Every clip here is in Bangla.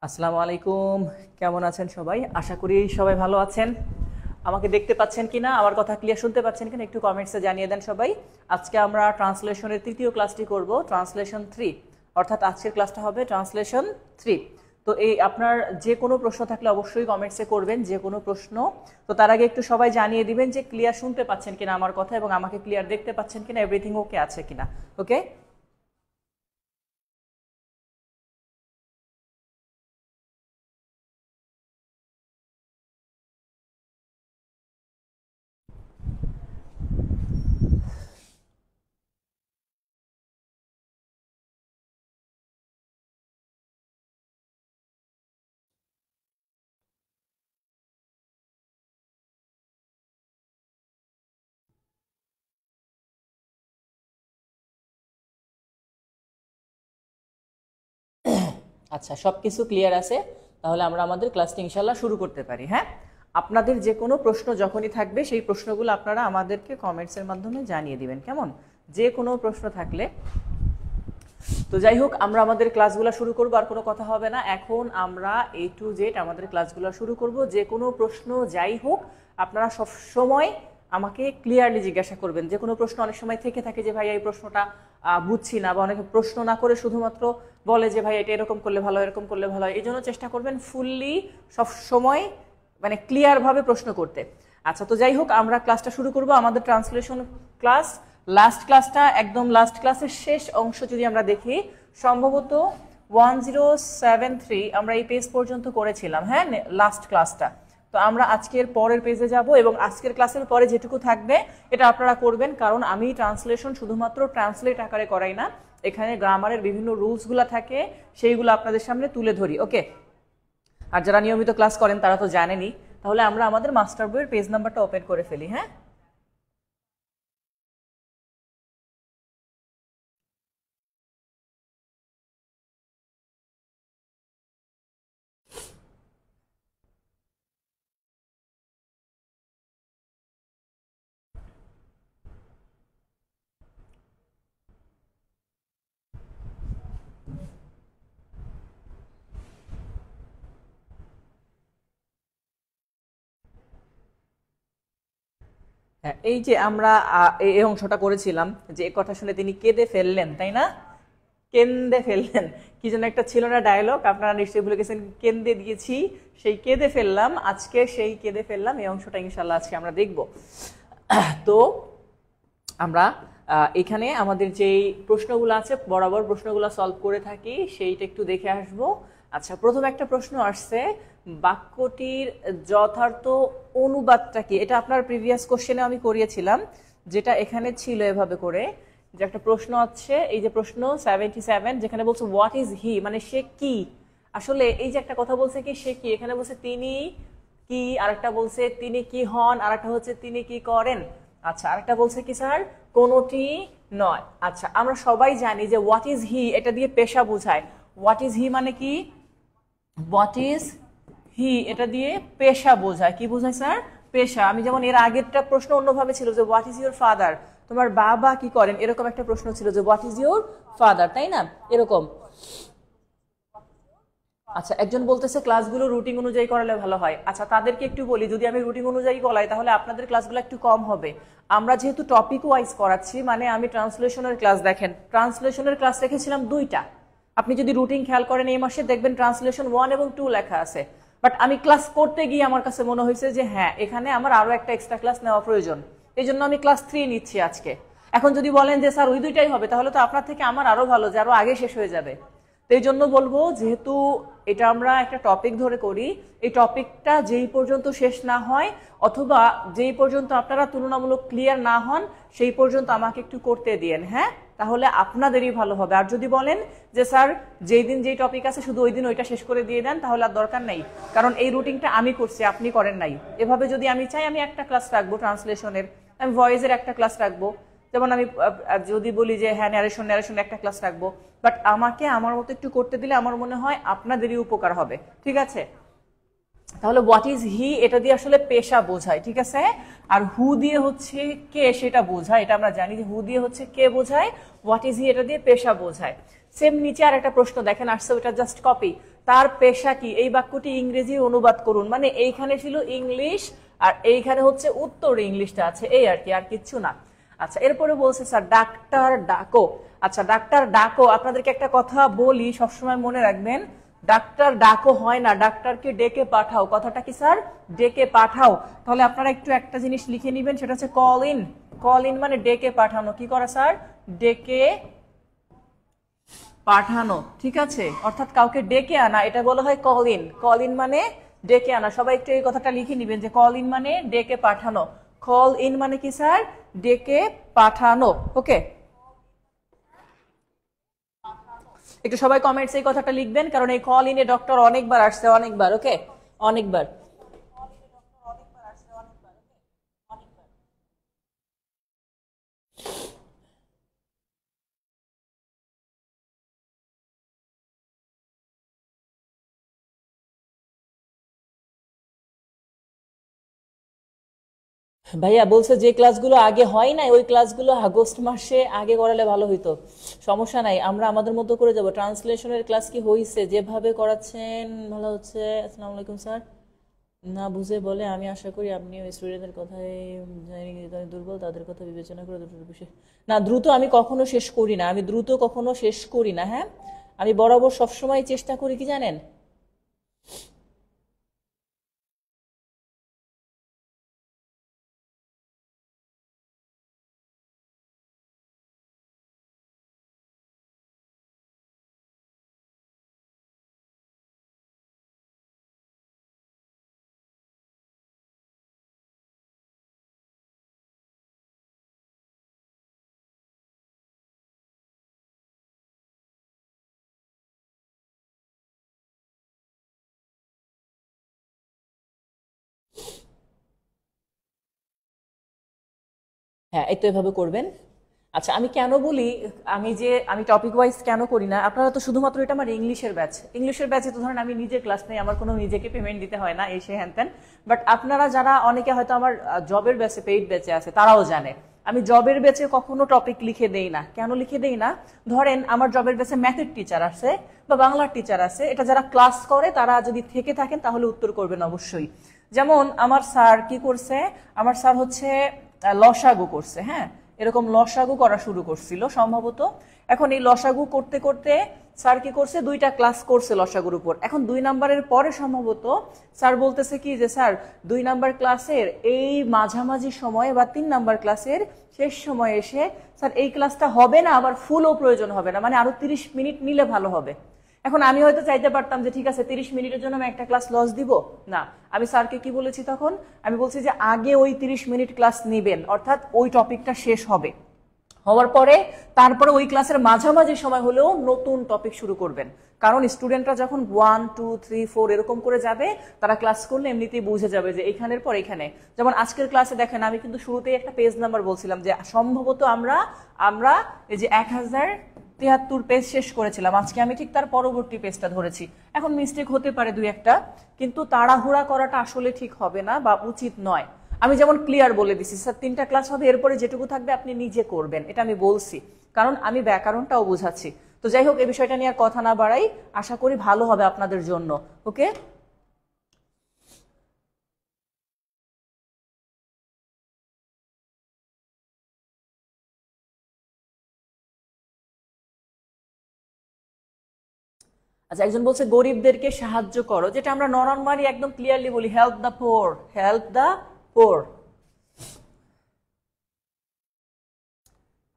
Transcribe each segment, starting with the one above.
আসসালামু আলাইকুম। কেমন আছেন সবাই? আশা করি সবাই ভালো আছেন। আমাকে দেখতে পাচ্ছেন কিনা, আমার কথা ক্লিয়ার শুনতে পাচ্ছেন কিনা একটু কমেন্টসে জানিয়ে দেন সবাই। আজকে আমরা ট্রান্সলেশনের তৃতীয় ক্লাসটি করব, ট্রান্সলেশন 3, অর্থাৎ আজকের ক্লাসটা হবে ট্রান্সলেশন 3। তো এই আপনার যে কোনো প্রশ্ন থাকলে অবশ্যই কমেন্টসে করবেন, যে কোনো প্রশ্ন। তো তার আগে একটু সবাই জানিয়ে দিবেন যে ক্লিয়ার শুনতে পাচ্ছেন কিনা আমার কথা, এবং আমাকে ক্লিয়ার দেখতে পাচ্ছেন কিনা, এভরিথিং ওকে আছে কিনা। ওকে, আচ্ছা, সব কিছু ক্লিয়ার আছে, তাহলে আমরা আমাদের ক্লাসটি ইনশাল্লাহ শুরু করতে পারি। হ্যাঁ, আপনাদের যে কোনো প্রশ্ন যখনই থাকবে সেই প্রশ্নগুলো আপনারা আমাদেরকে কমেন্টসের মাধ্যমে জানিয়ে দিবেন, কেমন? যে কোনো প্রশ্ন থাকলে। তো যাই হোক, আমরা আমাদের ক্লাসগুলো শুরু করবো, আর কোনো কথা হবে না। এখন আমরা A to Z আমাদের ক্লাসগুলো শুরু করব। যে কোনো প্রশ্ন যাই হোক, আপনারা সব সময় আমাকে ক্লিয়ারলি জিজ্ঞাসা করবেন। যে কোনো প্রশ্ন অনেক সময় থেকে থাকে যে ভাই এই প্রশ্নটা বুঝছি না, বা অনেকে প্রশ্ন না করে শুধুমাত্র বলে যে ভাই এটা এরকম করলে ভালো, এরকম করলে ভালো হয়। এই জন্য চেষ্টা করবেন ফুললি সব সময় মানে ক্লিয়ারভাবে প্রশ্ন করতে। আচ্ছা, তো যাই হোক, আমরা ক্লাসটা শুরু করব, আমাদের ট্রান্সলেশন ক্লাস। লাস্ট ক্লাসটা, একদম লাস্ট ক্লাসের শেষ অংশ যদি আমরা দেখি, সম্ভবত 1073 আমরা এই পেজ পর্যন্ত করেছিলাম। হ্যাঁ, লাস্ট ক্লাসটা। তো আমরা আজকের পরের পেজে যাব, এবং আজকের ক্লাসের পরে যেটুকু থাকবে এটা আপনারা করবেন, কারণ আমি ট্রান্সলেশন শুধুমাত্র ট্রান্সলেট আকারে করাই না, এখানে গ্রামারের বিভিন্ন রুলসগুলো থাকে, সেইগুলো আপনাদের সামনে তুলে ধরি। ওকে, আর যারা নিয়মিত ক্লাস করেন তারা তো জানেনই। তাহলে আমরা আমাদের মাস্টার বইয়ের পেজ নাম্বারটা ওপেন করে ফেলি। হ্যাঁ, হ্যাঁ, এই যে আমরা এই অংশটা করেছিলাম, যে এই কথা শুনে তিনি কেঁদে ফেললেন, তাই না? কেঁদে ফেললেন, কি যেন একটা ছিল না ডায়লগ, আপনারা নিশ্চয়ই ভুলে গেছেন। কেঁদে দিয়েছি, সেই কেঁদে ফেললাম, আজকে সেই কেঁদে ফেললাম, এই অংশটা ইনশাল্লাহ আজকে আমরা দেখব। তো আমরা এখানে আমাদের যেই প্রশ্নগুলো আছে, বরাবর প্রশ্নগুলো সলভ করে থাকি, সেইটা একটু দেখে আসবো। আচ্ছা, প্রথম একটা প্রশ্ন আসছে, বাক্যটির যথার্থ অনুবাদটা কি? এটা আপনার প্রিভিয়াস কোশ্চেনে আমি করিয়েছিলাম, যেটা এখানে ছিল এভাবে করে, যে একটা প্রশ্ন আছে, এই যে প্রশ্ন 77, যেখানে বলছে হোয়াট ইজ হি, মানে সে কি। আসলে এই যে একটা কথা বলছে কি সে কি, এখানে বলছে তিনি কি, আরেকটা বলছে তিনি কি হন, আরেকটা হচ্ছে তিনি কি করেন। আচ্ছা, আরেকটা বলছে কি স্যার, কোনোটি নয়। আচ্ছা, আমরা সবাই জানি যে হোয়াট ইজ হি এটা দিয়ে পেশা বোঝায়। হোয়াট ইজ হি মানে কি? হোয়াট ইজ হি এটা দিয়ে পেশা বোঝায়। কি বোঝায় স্যার? পেশা। আমি যেমন এর আগেরটা প্রশ্ন অন্যভাবে ছিল যে হোয়াট ইজ ইউর ফাদার, তোমার বাবা কি করেন, এরকম একটা প্রশ্ন ছিল যে হোয়াট ইজ ইউর ফাদার, তাই না? এরকম। আচ্ছা, একজন বলতেছে ক্লাসগুলো রুটিন অনুযায়ী করালে ভালো হয়। আচ্ছা, তাদেরকে একটু বলি, যদি আমি রুটিন অনুযায়ী করাই তাহলে আপনাদের ক্লাসগুলো একটু কম হবে। আমরা যেহেতু টপিক ওয়াইজ করাচ্ছি, মানে আমি ট্রান্সলেশনের ক্লাস, দেখেন ট্রান্সলেশনের ক্লাস রেখেছিলাম 2টা। আপনি যদি রুটিন খেয়াল করেন এই মাসে দেখবেন ট্রান্সলেশন 1 এবং 2 লেখা আছে। বাট আমি ক্লাস করতে গিয়ে আমার কাছে মনে হয়েছে যে হ্যাঁ, এখানে আমার আরো একটা এক্সট্রা ক্লাস নেওয়া প্রয়োজন, এই জন্য আমি ক্লাস 3 নিচ্ছি আজকে। এখন যদি বলেন যে স্যার ওই 2টাই হবে, তাহলে তো আপনার থেকে আমার আরো ভালো, যে আরো আগে শেষ হয়ে যাবে। তো এই জন্য বলবো, যেহেতু এটা আমরা একটা টপিক ধরে করি, এই টপিকটা যেই পর্যন্ত শেষ না হয়, অথবা যেই পর্যন্ত আপনারা তুলনামূলক ক্লিয়ার না হন, সেই পর্যন্ত আমাকে একটু করতে দিয়েন। হ্যাঁ, তাহলে আপনাদেরই ভালো হবে। আর যদি বলেন যে স্যার যেই দিন যেই টপিক আছে শুধু ওই দিন ওইটা শেষ করে দিয়ে দেন, তাহলে আর দরকার নেই, কারণ এই রুটিনটা আমি করছি, আপনি করেন নাই। এভাবে যদি আমি চাই, আমি একটা ক্লাস রাখবো ট্রান্সলেশনের, আমি ভয়েসের একটা ক্লাস রাখবো। যেমন আমি যদি বলি যে হ্যাঁ ন্যারেশন একটা ক্লাস রাখবো, বাট আমাকে আমার মতো একটু করতে দিলে আমার মনে হয় আপনাদেরই উপকার হবে। ঠিক আছে? তাহলে হোয়াট ইজ হি এটা দিয়ে আসলে পেশা বোঝায়, ঠিক আছে? আর হু দিয়ে হচ্ছে কে সেটা বোঝায়, এটা আমরা জানি যে হু দিয়ে হচ্ছে কে বোঝায়, হোয়াট ইজ হি এটা দিয়ে পেশা বোঝায়। সেম নিচে আর একটা প্রশ্ন দেখেন আসছে, ওটা জাস্ট কপি। তার পেশা কি, এই বাক্যটি ইংরেজি অনুবাদ করুন। মানে এইখানে ছিল ইংলিশ আর এইখানে হচ্ছে উত্তর ইংলিশটা আছে, এই আর কি, আর কিচ্ছু না। আচ্ছা, এরপরে বলছে স্যার ডাক্তার ডাকো। আচ্ছা, ডাক্তার ডাকো, আপনাদেরকে একটা কথা বলি, সবসময় মনে রাখবেন, ডাক্তার ডাকো হয় না, ডাক্তারকে ডেকে পাঠাও। কথাটা কি স্যার? ডেকে পাঠাও। তাহলে আপনারা একটু একটা জিনিস লিখে নিবেন, সেটা হচ্ছে কল ইন। কল ইন মানে ডেকে পাঠানো। কি করা স্যার? ডেকে পাঠানো, ঠিক আছে? অর্থাৎ কাউকে ডেকে আনা, এটা বলা হয় কল ইন। কল ইন মানে ডেকে আনা। সবাই একটু এই কথাটা লিখে নিবেন যে কল ইন মানে ডেকে পাঠানো। কল ইন মানে কি স্যার? ডেকে পাঠানো। ওকে, একটু সবাই কমেন্টস এই কথাটা লিখবেন, কারণ এই কল ইনে ডক্টর অনেকবার আসছে, অনেকবার। ওকে, অনেকবার। ভাইয়া বলছে যে ক্লাসগুলো আগে হয় না ওই ক্লাসগুলো আগস্ট মাসে আগে করালে ভালো হইতো। সমস্যা নাই, আমরা আমাদের মতো করে যাব। ট্রান্সলেশনের ক্লাস কি হয়েছে? যেভাবে করাচ্ছেন ভালো হচ্ছে। আসসালামু আলাইকুম স্যার। না বুঝে বলে, আমি আশা করি আপনিও স্টুডেন্টদের কথায় দুর্বল, তাদের কথা বিবেচনা করে দ্রুত বিষয় না। দ্রুত আমি কখনো শেষ করি না, আমি দ্রুত কখনো শেষ করি না। হ্যাঁ, আমি বরাবর সবসময় চেষ্টা করি কি জানেন, হ্যাঁ এই তো এভাবে করবেন। আচ্ছা, আমি কেন বলি, আমি টপিক ওয়াইজ কেন করি না, আপনারা তো শুধুমাত্র, এটা আমার ইংলিশের ব্যাচ, ইংলিশের ব্যাচে তো ধরেন আমি নিজে ক্লাস নেই, আমার কোনো নিজেকে পেমেন্ট দিতে হয় না, এই সে হ্যান ত্যান। বাট আপনারা যারা অনেকে হয়তো আমার জবের ব্যাচে, পেইড ব্যাচে আছে, তারাও জানে আমি জবের ব্যাচে কখনো টপিক লিখে দেই না। কেন লিখে দেই না? ধরেন আমার জবের ব্যাচে ম্যাথের টিচার আছে বা বাংলার টিচার আছে, এটা যারা ক্লাস করে তারা যদি থেকে থাকেন তাহলে উত্তর করবেন অবশ্যই। যেমন আমার স্যার কি করছে, আমার স্যার হচ্ছে লসাগু করছে। হ্যাঁ, এরকম লসাগু করা শুরু করছিল সম্ভবত। এখন এই লসাগু করতে করতে স্যার কি করছে, 2টা ক্লাস করছে লসাগুর উপর। এখন 2 নাম্বারের পরে সম্ভবত স্যার বলতেছে কি যে স্যার 2 নাম্বার ক্লাসের এই মাঝামাঝি সময়ে বা 3 নাম্বার ক্লাসের শেষ সময়ে এসে স্যার এই ক্লাসটা হবে না, আবার ফুলও প্রয়োজন হবে না, মানে আরো 30 মিনিট নিলে ভালো হবে। এখন আমি হয়তো চাইতে পারতাম যে ঠিক আছে 30 মিনিটের জন্য আমি একটা ক্লাস লস দিব না। আমি স্যারকে কি বলেছি তখন, আমি বলছি যে আগে ওই 30 মিনিট ক্লাস নেবেন, অর্থাৎ ওই টপিকটা শেষ হবে, হওয়ার পরে তারপরে ওই ক্লাসের মাঝামাঝি সময় হলেও নতুন টপিক শুরু করবেন। কারণ স্টুডেন্টরা যখন 1 2 3 4 এরকম করে যাবে, তারা ক্লাস করলে এমনিতেই বুঝে যাবে যে এখানের পর এখানে। যেমন আজকের ক্লাসে দেখেন, আমি কিন্তু শুরুতেই একটা পেজ নাম্বার বলছিলাম যে সম্ভবত আমরা এই যে 1073 পেজ শেষ করেছিলাম, আজকে আমি ঠিক তার পরবর্তী পেজটা ধরেছি। এখন মিস্টেক হতে পারে 2-1টা, কিন্তু তাড়াহুড়া করাটা আসলে ঠিক হবে না বা উচিত নয়। আমি যেমন ক্লিয়ার বলে দিছি স্যার 3টা ক্লাস হবে, এরপরে যেটুকু থাকবে আপনি নিজে করবেন, এটা আমি বলছি, কারণ আমি ব্যাকরণটাও বোঝাচ্ছি। তো যাই হোক, এই বিষয়টা নিয়ে আর কথা না বাড়াই, আশা করি ভালো হবে আপনাদের জন্য। ওকে, আচ্ছা, একজন বলছে গরিবদেরকে সাহায্য করো, যেটা আমরা নরমালি একদম ক্লিয়ারলি বলি, help the poor, help the poor.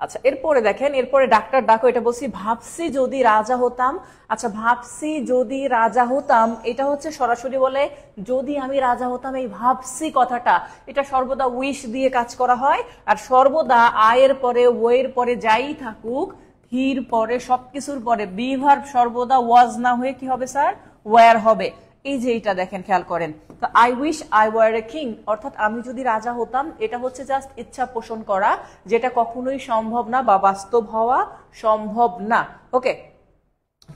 আচ্ছা, এরপরে দেখেন, এরপরে ডাক্তার ডাকো, এটা বলছি ভাবছি যদি রাজা হতাম। আচ্ছা, ভাবছি যদি রাজা হতাম, এটা হচ্ছে সরাসরি বলে যদি আমি রাজা হতাম, এই ভাবছি কথাটা এটা সর্বদা উইশ দিয়ে কাজ করা হয়। আর সর্বদা আয়ের পরে, ওয়ের পরে যাই থাকুক, হির পরে, সবকিছুর পরে বি ভার্ব সর্বদা ওয়াজ না হয়ে কি হবে স্যার? ওয়্যার হবে। এই যে এটা দেখেন, খেয়াল করেন, তো I wish I were a king, অর্থাৎ আমি যদি রাজা হতাম, এটা হচ্ছে জাস্ট ইচ্ছা পোষণ করা, যেটা কখনোই সম্ভব না বা বাস্তব হওয়া সম্ভব না। ওকে,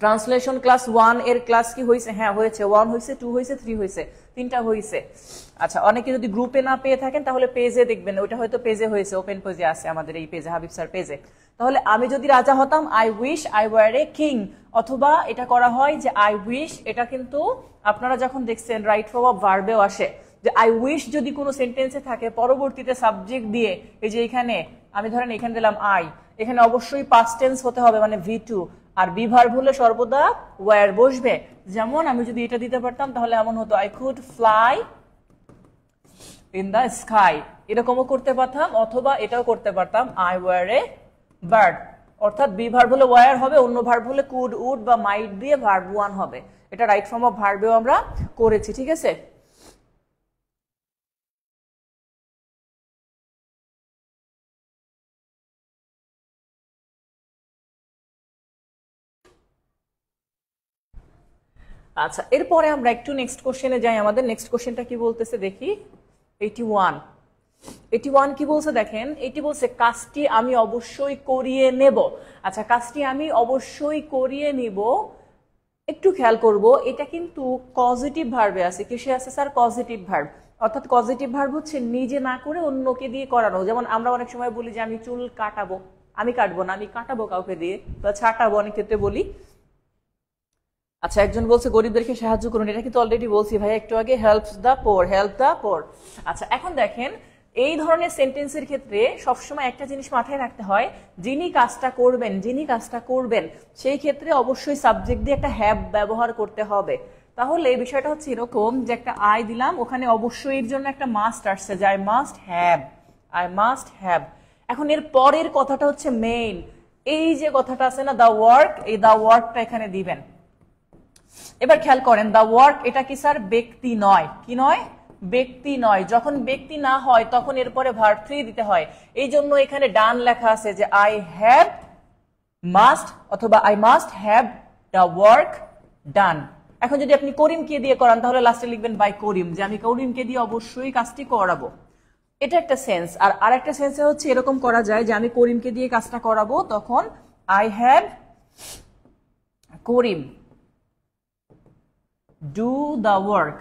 ট্রান্সলেশন ক্লাস 1 এর ক্লাস কি হয়েছে? হ্যাঁ হয়েছে, 1 হয়েছে, 2 হয়েছে, 3 হয়েছে, 3টা হয়েছে। আচ্ছা, অনেকে যদি গ্রুপে না পেয়ে থাকেন তাহলে পেজে দেখবেন, ওইটা হয়তো পেজে হয়েছে, ওপেন পেজে আছে, আমাদের এই পেজে, হাবিব স্যার পেজে। তাহলে আমি যদি রাজা হতাম I wish I were a king, অথবা এটা করা হয় যে আই উইশ, এটা কিন্তু আপনারা যখন দেখছেন রাইট ফর্ম অফ ভার্বেও আসে যে আই উইশ যদি কোনো সেন্টেন্সে থাকে পরবর্তীতে সাবজেক্ট দিয়ে, এই যে এখানে আমি ধরেন এখানে দিলাম আই, এখানে অবশ্যই পাস্ট টেন্স হতে হবে মানে V2, আর বি ভার্ব হলে সর্বদা ওয়্যার বসবে। যেমন আমি যদি এটা দিতে পারতাম তাহলে এমন হতো I could fly in the sky, এরকমও করতে পারতাম, অথবা এটাও করতে পারতাম আই ওয়্যার এ বার্ড, অর্থাৎ বি ভার্ব হলে ওয়্যার হবে, অন্য ভার্ব হলে কুড উড বা মাইট দিয়ে ভার্ব 1 হবে। এটা রাইট ফর্ম অফ ভার্বেও আমরা করেছি, ঠিক আছে। আচ্ছা, এরপরে আমরা একটু নেক্সট কোশ্চেনে যাই। আমাদের নেক্সট কোশ্চেনটা কি বলতেছে দেখি। 81 কি বলছে দেখেন, এটি বলছে কাজটি আমি অবশ্যই করিয়ে নেব। আচ্ছা, কাজটি আমি অবশ্যই করিয়ে নিব, একটু খেয়াল করব এটা কিন্তু পজিটিভ ভার্বে আছে। কিসে আছে স্যার? Positive verb. অর্থাৎ পজিটিভ ভার্ব হচ্ছে নিজে না করে অন্যকে দিয়ে করানো। যেমন আমরা অনেক সময় বলি যে আমি চুল কাটাবো, আমি কাটবো না, আমি কাটাবো কাউকে দিয়ে, বা ছাটাবো অনেক ক্ষেত্রে বলি। আচ্ছা, একজন বলছে গরিবদেরকে সাহায্য করুন, এটা কিন্তু অলরেডি বলছি ভাই একটু আগে, helps the poor, help the poor. আচ্ছা, এখন দেখেন এই ধরনের সেন্টেন্সের ক্ষেত্রে সবসময় একটা জিনিস মাথায় রাখতে হয়, যিনি কাজটা করবেন সেই ক্ষেত্রে অবশ্যই সাবজেক্ট দিয়ে একটা হ্যাভ ব্যবহার করতে হবে। তাহলে এই বিষয়টা হচ্ছে এরকম যে একটা আই দিলাম, ওখানে অবশ্যই এর জন্য একটা মাস্ট আসছে যে আই মাস্ট হ্যাভ। এখন এর পরের কথাটা হচ্ছে মেইন, এই যে কথাটা আছে না দ্য ওয়ার্ক, এই দ্য ওয়ার্কটা এখানে দিবেন। এবার খেয়াল করেন দ্য ওয়ার্ক এটা কি স্যার? ব্যক্তি নয়। কি নয়? ব্যক্তি নয়। যখন ব্যক্তি না হয় তখন এরপরে ভার্ব 3 দিতে হয়। এই জন্য এখানে ডান লেখা আছে যে আই হ্যাভ মাস্ট অথবা I must have the work done. এখন যদি আপনি করিমকে দিয়ে করান তাহলে লাস্টে লিখবেন বাই করিম, যে আমি করিমকে দিয়ে অবশ্যই কাজটি করাবো। এটা একটা সেন্স। আর আরেকটা সেন্সে হচ্ছে এরকম করা যায় যে আমি করিমকে দিয়ে কাজটা করাবো, তখন I have Karim do the work,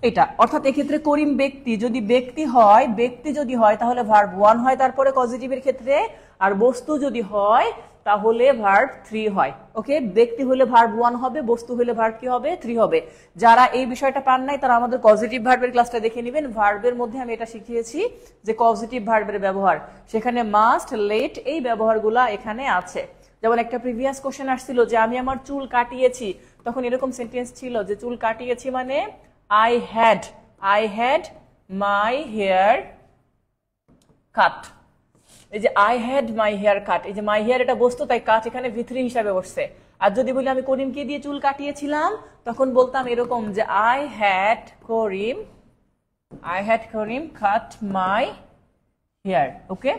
এটা। অর্থাৎ এক্ষেত্রে করিম ব্যক্তি যদি হয় তাহলে ভার্ব 1 হয় তারপরে পজিটিভের ক্ষেত্রে, আর বস্তু যদি হয় তাহলে ভার্ব 3 হয়। ওকে, ব্যক্তি হলে ভার্ব 1 হবে, বস্তু হলে ভার্ব কি হবে? 3 হবে। যারা এই বিষয়টা পান নাই তারা আমাদের পজিটিভ ভার্বের ক্লাসটা দেখে নেবেন। ভার্বের মধ্যে আমি এটা শিখিয়েছি যে পজিটিভ ভার্বের ব্যবহার, সেখানে মাস্ট, লেট এই ব্যবহারগুলা এখানে আছে। যেমন একটা প্রিভিয়াস কোশ্চেন আসছিল যে আমি আমার চুল কাটিয়েছি, তখন এরকম সেন্টেন্স ছিল যে চুল কাটিয়েছি মানে I had my hair cut. এই যে I had my hair cut, এই যে মাই হেয়ার এটা বস্তু, তাই কাট এখানে V3 হিসাবে বসছে। আর যদি বলি আমি করিমকে দিয়ে চুল কাটিয়েছিলাম তখন বলতাম এরকম যে I had Karim cut my hair. Okay,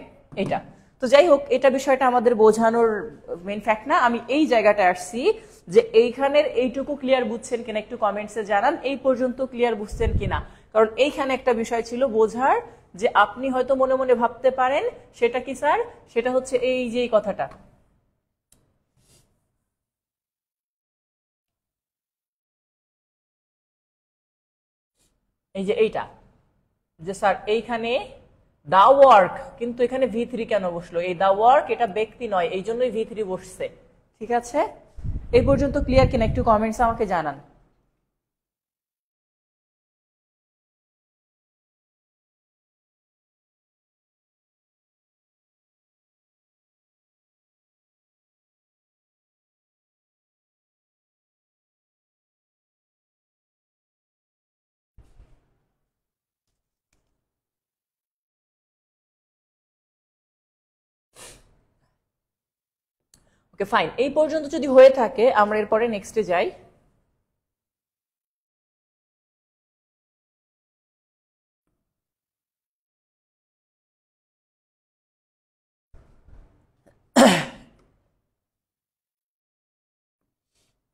এটা তো যাই হোক, এটা বিষয়টা আমাদের বোঝানোর মেইন ফ্যাক্ট না। আমি এই জায়গাটা আসছি যে এইখানের এইটুকু ক্লিয়ার বুঝছেন কিনা একটু কমেন্টসে জানান, এই পর্যন্ত ক্লিয়ার বুঝছেন কিনা। কারণ এইখানে একটা বিষয় ছিল বোঝার, যে আপনি হয়তো মনে মনে ভাবতে পারেন সেটা কি স্যার? সেটা হচ্ছে এই যে কথাটা, এই যে এইটা, যে স্যার এইখানে দা ওয়ার্ক, কিন্তু এখানে V3 কেন বসলো? এই দা ওয়ার্ক এটা ব্যক্তি নয়, এই জন্যই V3 বসছে। ঠিক আছে, এই পর্যন্ত ক্লিয়ার কিনা একটু কমেন্টস আমাকে জানান। ওকে ফাইন, এই পর্যন্ত যদি হয়ে থাকে আমরা এরপরে নেক্সটে যাই।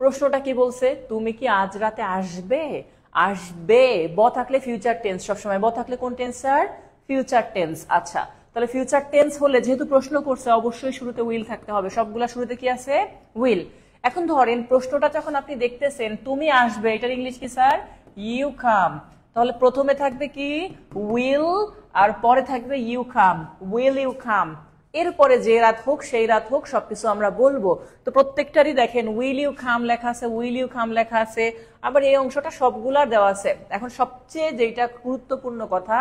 প্রশ্নটা কি বলছে? তুমি কি আজ রাতে আসবে? আসবে ব থাকলে ফিউচার টেন্স, সবসময় ব থাকলে কোন টেন্স স্যার? Future tense. আচ্ছা, তাহলে ফিউচার টেন্স হলে যেহেতু প্রশ্ন করছে অবশ্যই শুরুতে উইল থাকতে হবে, সবগুলা শুরুতে কি আছে? উইল। এখন ধরেন প্রশ্নটা যখন আপনি দেখতেছেন তুমি আসবে, এটার ইংলিশ কি স্যার? You come. তাহলে প্রথমে থাকবে কি উইল, আর পরে থাকবে you come, will you come. এরপরে যে রাত হোক সেই রাত হোক সবকিছু আমরা বলবো। তো প্রত্যেকটারই দেখেন উইল ইউ কাম লেখা আছে, উইল ইউ কাম লেখা আছে, আবার এই অংশটা সবগুলার দেওয়া আছে। এখন সবচেয়ে যেটা গুরুত্বপূর্ণ কথা,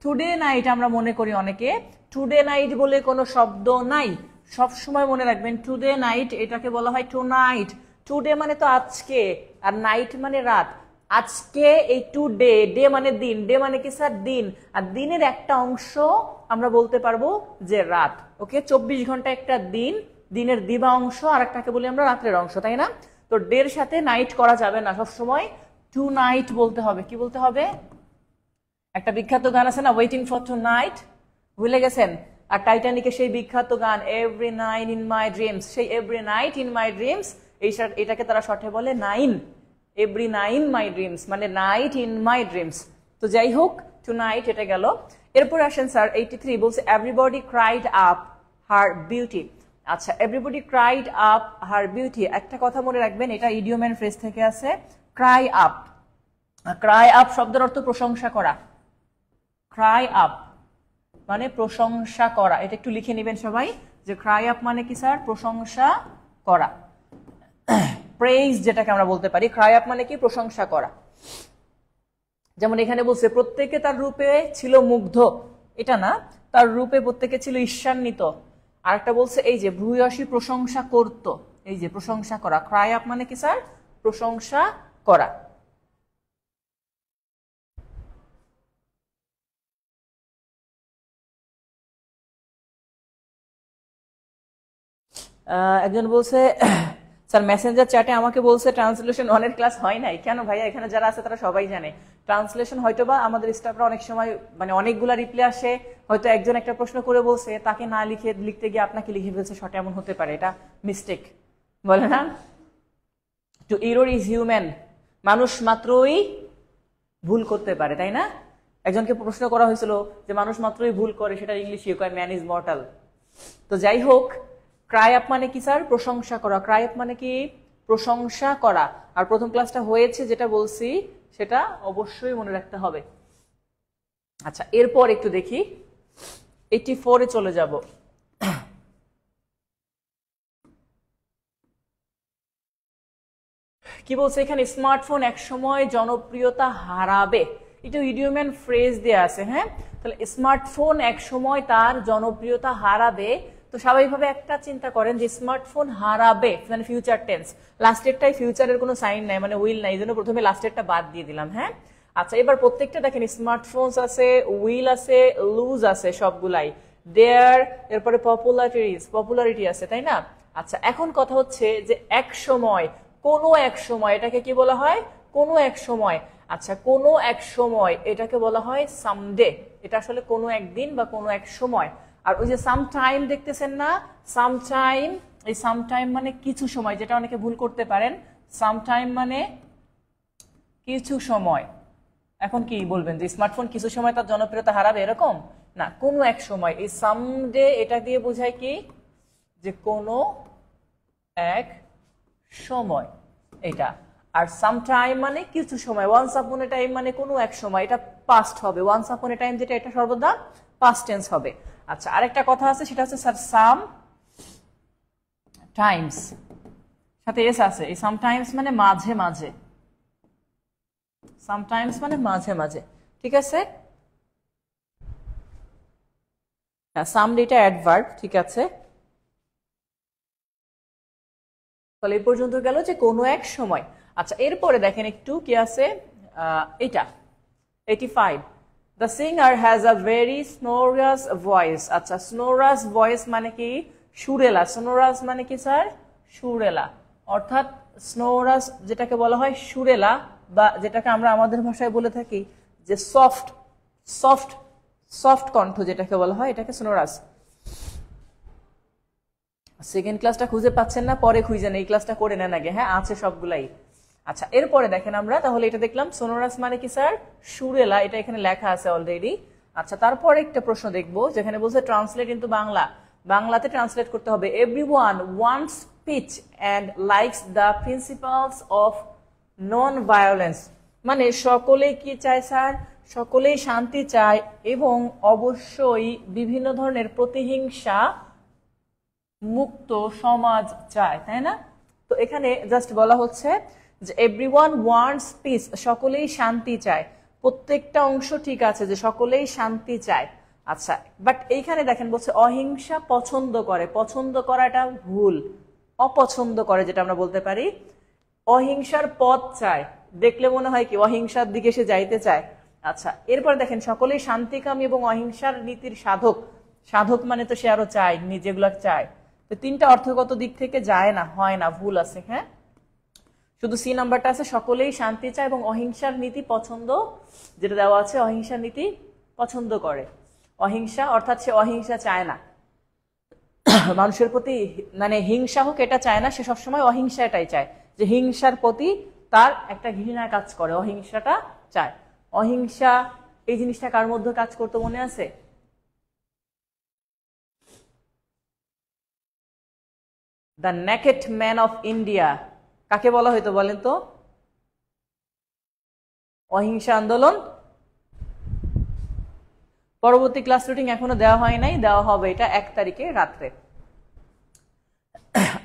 টুডে নাইট আমরা মনে করি অনেকে, টুডে নাইট বলে কোনো শব্দ নাই। সব সময় মনে রাখবেন টুডে নাইট এটাকে বলা হয় টু নাইট। টুডে মানে তো আজকে, আর নাইট মানে রাত। আজকে এই টুডে, ডে মানে দিন, ডে মানে কি স্যার দিন, আর দিনের একটা অংশ আমরা বলতে পারবো যে রাত। ওকে, 24 ঘন্টা একটা দিন, দিনের দিবা অংশ, আর একটাকে বলি আমরা রাত্রের অংশ, তাই না? তো ডের সাথে নাইট করা যাবে না, সবসময় টু নাইট বলতে হবে। কি বলতে হবে? একটা বিখ্যাত গান আছে না, ওয়েটিং ফর টু নাইট, ভুলে গেছেন? আর টাইটানিকের সেই বিখ্যাত গান every night in my dreams, সেই every night in my dreams এটাকে তারা শর্টে বলে nine. Every nine my dreams মানে নাইট ইন মাই ড্রিমস। তো যাই হোক, টু নাইট এটা গেল। এরপর আসেন স্যার 83 বলছে everybody cried up her beauty. আচ্ছা, everybody cried up her beauty, একটা কথা মনে রাখবেন, এটা ইডিয়ম এন্ড ফ্রেজ থেকে আছে। ক্রাই আপ, ক্রাই আপ শব্দের অর্থ প্রশংসা করা। ক্রাই আপ মানে প্রশংসা করা, এটা একটু লিখে নেবেন সবাই, যে ক্রাই আপ মানে কি স্যার? প্রশংসা করা। প্রেইজ যেটাকে আমরা বলতে পারি, ক্রাই আপ মানে কি? প্রশংসা করা। যেমন এখানে বলছে প্রত্যেকে তার রূপে ছিল মুগ্ধ, এটা না, তার রূপে প্রত্যেকে ছিল ঈর্ষান্বিত। আর একটা বলছে এই যে ভূয়সী প্রশংসা করত, এই যে প্রশংসা করা। ক্রাই আপ মানে কি স্যার? প্রশংসা করা। একজন বলছে স্যার মেসেঞ্জার চ্যাটে আমাকে বলছে ট্রান্সলেশন অনেক ক্লাস হয় নাই। কেন ভাইয়া? এখানে যারা আছে তারা সবাই জানে ট্রান্সলেশন হয়তো বা আমাদের স্টাফরা অনেক সময় মানে অনেকগুলা রিপ্লে আসে, হয়তো একজন একটা প্রশ্ন করে বলছে, তাকে না লিখতে গিয়ে আপনাকে লিখে ফেলছে শর্টে, এমন হতে পারে, এটা মিস্টেক, বলে না? টু ইরর ইজ হিউম্যান, মানুষ মাত্রই ভুল করতে পারে, তাই না? একজনকে প্রশ্ন করা হয়েছিল যে মানুষ মাত্রই ভুল করে, সেটা ইংলিশে কয় ম্যান ইজ মর্টাল। তো যাই হোক, ক্রাই আপ মানে কি স্যার? প্রশংসা করা। ক্রাই আপ মানে কি? প্রশংসা করা। আর প্রথম ক্লাসটা হয়েছে যেটা বলছি সেটা অবশ্যই মনে রাখতে হবে। আচ্ছা, এরপর একটু দেখি 84-এ চলে যাব। কি বলছে এখানে? স্মার্টফোন একসময় জনপ্রিয়তা হারাবে, এটা ইডিয়ম ফ্রেজ দেয়া আছে। হ্যাঁ, তাহলে স্মার্টফোন একসময় তার জনপ্রিয়তা হারাবে। তো স্বাভাবিকভাবে একটা চিন্তা করেন যে স্মার্টফোন হারাবে মানে ফিউচার টেন্স, লাস্টেরটাই ফিউচারের কোনো সাইন নাই, মানে উইল নাই, এই জন্য প্রথমে লাস্টেরটা বাদ দিয়ে দিলাম। হ্যাঁ, আচ্ছা, এবার প্রত্যেকটা দেখেন স্মার্টফোনস আছে, উইল আছে, লুজ আছে, সবগুলাই দেয়ার। এরপরে পপুলারিটি আছে, তাই না? আচ্ছা, এখন কথা হচ্ছে যে এক সময়, কোনো এক সময়, এটাকে কি বলা হয়? কোনো এক সময়। আচ্ছা, কোনো এক সময় এটাকে বলা হয় সামডে, এটা আসলে কোনো একদিন বা কোনো এক সময়। আর ওই যে সামটাইম দেখতেছেন না, সামটাইম, এই সামটাইম মানে কিছু সময়, যেটা অনেকে ভুল করতে পারেন। সামটাইম মানে কিছু সময়। এখন কি বলবেন যে স্মার্টফোন কিছু সময় তার জনপ্রিয়তা হারাবে, এরকম না, কোনো এক সময়। এই সামডে এটা দিয়ে বোঝায় কি? যে কোনো এক সময়, এটা। আর সামটাইম মানে কিছু সময়। ওয়ান্স আপন এ টাইম মানে কোনো এক সময়, এটা পাস্ট হবে। ওয়ান্স আপন এ টাইম যেটা, এটা সর্বদা পাস্ট টেন্স হবে। আচ্ছা, আরেকটা কথা আছে, সেটা হচ্ছে স্যার সাম টাইমস, সাথে এস আছে। এই সামটাইমস মানে মাঝে মাঝে, সামটাইমস মানে মাঝে মাঝে, ঠিক আছে? হ্যাঁ, সাম এটা অ্যাডভার্ব, ঠিক আছে। তাহলে এই পর্যন্ত গেল যে কোনো এক সময়। আচ্ছা, এরপরে দেখেন একটু কি আছে, এটা 85, the singer has a very sonorous voice. আচ্ছা, স্নোরাস ভয়েস মানে কি? সুরেলা। স্নোরাস মানে কি স্যার? সুরেলা। অর্থাৎ স্নোরাস যেটাকে বলা হয় সুরেলা, বা যেটাকে আমরা আমাদের ভাষায় বলে থাকি যে সফট সফট সফট কণ্ঠ, যেটাকে বলা হয়, এটাকে স্নোরাস। সেকেন্ড ক্লাসটা খুঁজে পাচ্ছেন না, পরে খুঁজে নেন, এই ক্লাসটা করে নেন আগে। হ্যাঁ, আছে সবগুলাই। আচ্ছা, এরপরে দেখেন আমরা তাহলে এটা দেখলাম সোনোরাস মানে কি স্যার? সুরেলা, এটা এখানে লেখা আছে অলরেডি। আচ্ছা, তারপরে একটা প্রশ্ন দেখবো যেখানে বলছে ট্রান্সলেট ইনটু বাংলা। বাংলাতে ট্রান্সলেট করতে হবে everyone wants peace and likes the principles of non violence. মানে সকলেই কি চায় স্যার? সকলেই শান্তি চায় এবং অবশ্যই বিভিন্ন ধরনের প্রতিহিংসা মুক্ত সমাজ চায়, তাই না? তো এখানে জাস্ট বলা হচ্ছে যে এভরিওয়ান ওয়ান্টস পিস, সকলেই শান্তি চায়। প্রত্যেকটা অংশ ঠিক আছে যে সকলেই শান্তি চায়। আচ্ছা, বাট এইখানে দেখেন বলছে অহিংসা পছন্দ করে। পছন্দ করাটা ভুল, অপছন্দ করে যেটা আমরা বলতে পারি। অহিংসার পথ চায়, দেখলে মনে হয় কি অহিংসার দিকে সে যাইতে চায়। আচ্ছা, এরপর দেখেন সকলেই শান্তিকামী এবং অহিংসার নীতির সাধক। সাধক মানে তো সে আরো চায়, নিজেগুলা চায়। তো তিনটা অর্থগত দিক থেকে যায় না, হয় না, ভুল আছে। হ্যাঁ, শুধু সি নাম্বারটা আছে সকলেই শান্তি চায় এবং অহিংসার নীতি পছন্দ, যেটা দেওয়া আছে অহিংসার নীতি পছন্দ করে। অহিংসা অর্থাৎ সে অহিংসা চায় না, মানুষের প্রতি মানে হিংসা হোক এটা চায় না, সে সবসময় অহিংসা এটাই চায়, যে হিংসার প্রতি তার একটা ঘৃণা কাজ করে, অহিংসাটা চায়। অহিংসা এই জিনিসটা কার মধ্যে কাজ করতে মনে আছে? The naked man of India কাকে বলা হয়তো বলেন তো? অহিংসা আন্দোলন। পরবর্তী ক্লাস রুটিন এখনো দেওয়া হয় নাই, দেওয়া হবে এটা 1 তারিখে রাত্রে।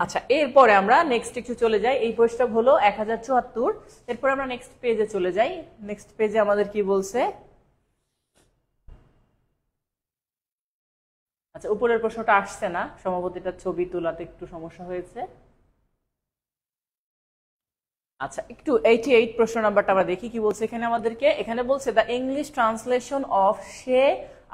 আচ্ছা, এরপরে আমরা নেক্সট একটু চলে যাই। এই প্রশ্নটা হলো 1074। এরপর আমরা নেক্সট পেজে চলে যাই। নেক্সট পেজে আমাদের কি বলছে? আচ্ছা, উপরের প্রশ্নটা আসছে না, সম্ভবত এটা ছবি তোলাতে একটু সমস্যা হয়েছে। আচ্ছা, একটু 88 প্রশ্ন নাম্বারটা আমরা দেখি কি বলছে এখানে আমাদেরকে। এখানে বলছে দ্য ইংলিশ ট্রান্সলেশন অফ সে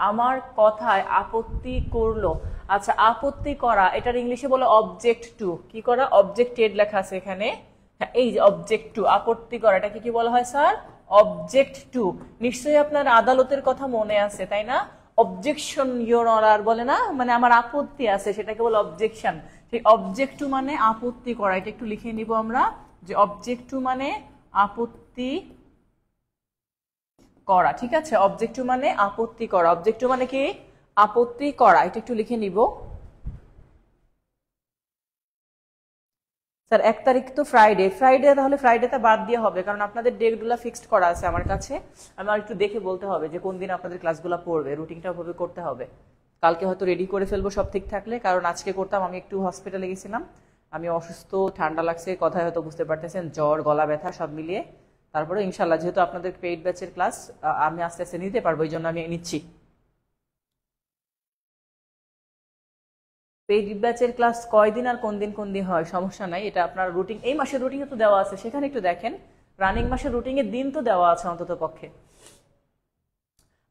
আমার কথায় আপত্তি করলো। আচ্ছা, আপত্তি করা এটার ইংলিশে বলে অবজেক্ট টু। কি করা? অবজেক্টেড লেখা আছে এখানে। হ্যাঁ, এই যে অবজেক্ট টু, আপত্তি করা, এটাকে কি বলা হয় স্যার? Object to. নিশ্চয়ই আপনার আদালতের কথা মনে আছে, তাই না? অবজেকশন ইওর অনার বলে না, মানে আমার আপত্তি আছে, সেটাকে বলে অবজেকশন। সেই অবজেক্ট টু মানে আপত্তি করা। এটা একটু লিখে নিব আমরা, যে অবজেক্ট টু মানে আপত্তি করা। ঠিক আছে, অবজেক্ট টু মানে আপত্তি করা। অবজেক্ট টু মানে কি? আপত্তি করা। এটা একটু লিখে নিব স্যার। 1 তারিখ তো ফ্রাইডে। ফ্রাইডে তাহলে ফ্রাইডেটা বাদ দিয়ে হবে, কারণ আপনাদের ডেটগুলো ফিক্সড করা আছে আমার কাছে। আমার একটু দেখে বলতে হবে যে কোন দিন আপনাদের ক্লাসগুলো পড়বে, রুটিনটা ওভাবে করতে হবে। কালকে হয়তো রেডি করে ফেলবো সব ঠিক থাকলে, কারণ আজকে করতাম, আমি একটু হসপিটালে গেছিলাম, আমি অসুস্থ, ঠান্ডা লাগছে, কথায় হয়তো বুঝতে পারতেছেন, জ্বর, গলা ব্যথা সব মিলিয়ে। তারপরে ইনশাল্লাহ যেহেতু আপনাদের পেইড ব্যাচের ক্লাস আমি আস্তে আস্তে নিতে পারবো, এই জন্য আমি নিচ্ছি। পেইড ব্যাচের ক্লাস কয়দিন আর কোন দিন হয় সমস্যা নাই, এটা আপনার রুটিন, এই মাসের রুটিনে তো দেওয়া আছে, সেখানে একটু দেখেন। রানিং মাসের রুটিনের দিন তো দেওয়া আছে অন্তত পক্ষে।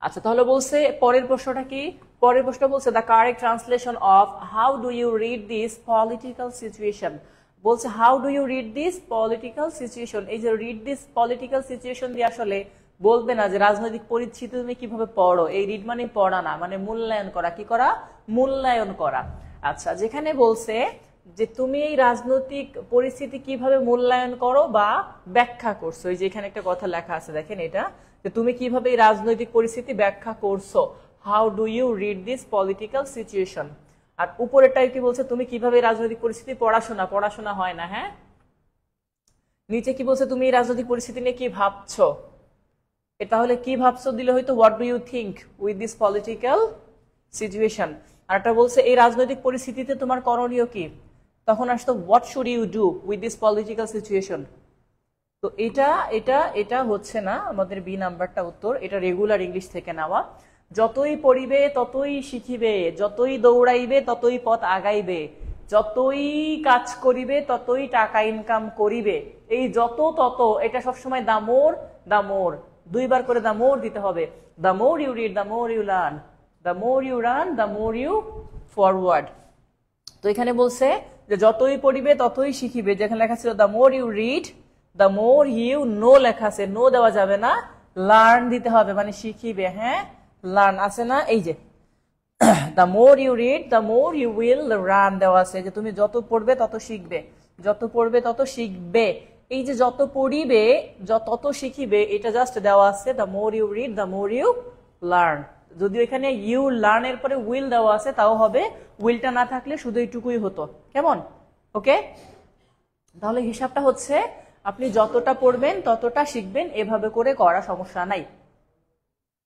আচ্ছা, তাহলে বলছে পরের প্রশ্নটা কি? পরের প্রশ্ন বলছে the correct translation of how do you read this political situation. বলছে how do you read this political situation. এই যে রিড দিস পলিটিক্যাল সিচুয়েশন দিয়ে আসলে বলবে না যে রাজনৈতিক পরিস্থিতি তুমি কিভাবে পড়ো। এই রিড মানে পড়া না, মানে মূল্যায়ন করা। কি করা? মূল্যায়ন করা। আচ্ছা, যেখানে বলছে যে তুমি এই রাজনৈতিক পরিস্থিতি কিভাবে মূল্যায়ন করো বা ব্যাখ্যা করছো, এই যে এখানে একটা কথা লেখা আছে দেখেন, এটা যে তুমি কিভাবে এই রাজনৈতিক পরিস্থিতি ব্যাখ্যা করছো, how do you read this political situation. আর উপরেরটাই কি বলছে? তুমি কিভাবে এই রাজনৈতিক পরিস্থিতি পড়াশোনা হয় না। হ্যাঁ, নিচে কি বলছে? তুমি এই রাজনৈতিক পরিস্থিতি নিয়ে কি ভাবছো। তাহলে কি ভাবছো দিলে হয়তো what do you think with this political situation. আর একটা বলছে এই রাজনৈতিক পরিস্থিতিতে তোমার করণীয় কি, তখন আসতো what should you do with this political situation. তো এটা হচ্ছে না আমাদের বি নাম্বারটা উত্তর, এটা রেগুলার ইংলিশ থেকে নেওয়া। যতই পড়িবে ততই শিখিবে, যতই দৌড়াইবে ততই পথ আগাইবে, যতই কাজ করিবে ততই টাকা ইনকাম করিবে। এই যত তত এটা সবসময় দামোর 2 বার করে দামোর দিতে হবে। The more you read the more you learn, the more you run the more you forward. তো এখানে বলছে যে যতই পড়িবে ততই শিখিবে, যেখানে লেখা ছিল the more you read the more you know লেখা আছে, নো দেওয়া যাবে না, লার্ন দিতে হবে, মানে শিখিবে। হ্যাঁ, লার্ন আছে না, এই যে the more you read the more you will run দেওয়া আছে, যে তুমি যত পড়বে তত শিখবে, যত পড়বে তত শিখবে। এই যে যত পড়িবে তত শিখিবে, এটা জাস্ট দেওয়া আছে the more you read the more you learn. যদিও এখানে ইউ লার্ন এর পরে উইল দেওয়া আছে তাও হবে, উইলটা না থাকলে শুধু এইটুকুই হতো। কেমন? ওকে, তাহলে হিসাবটা হচ্ছে আপনি যতটা পড়বেন ততটা শিখবেন, এভাবে করে করা সমস্যা নাই।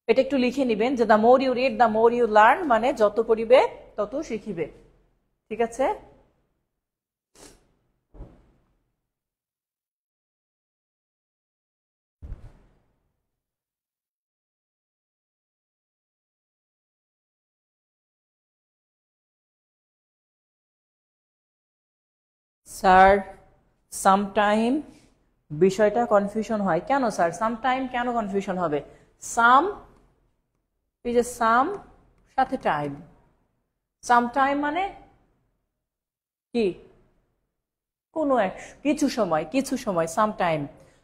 এটা একটু লিখে নিবেন যে the more you read the more you learn, মানে যত পড়িবে তত শিখিবে। ঠিক আছে? স্যার সামটাইম বিষয়টা কনফিউশন হয় কেন স্যার? সামটাইম কেন কনফিউশন হবে? সাম এই যে সাম সাথে টাইম, সামটাইম মানে কি? কোনো এক কিছু সময়, কিছু সময় সামটাইম।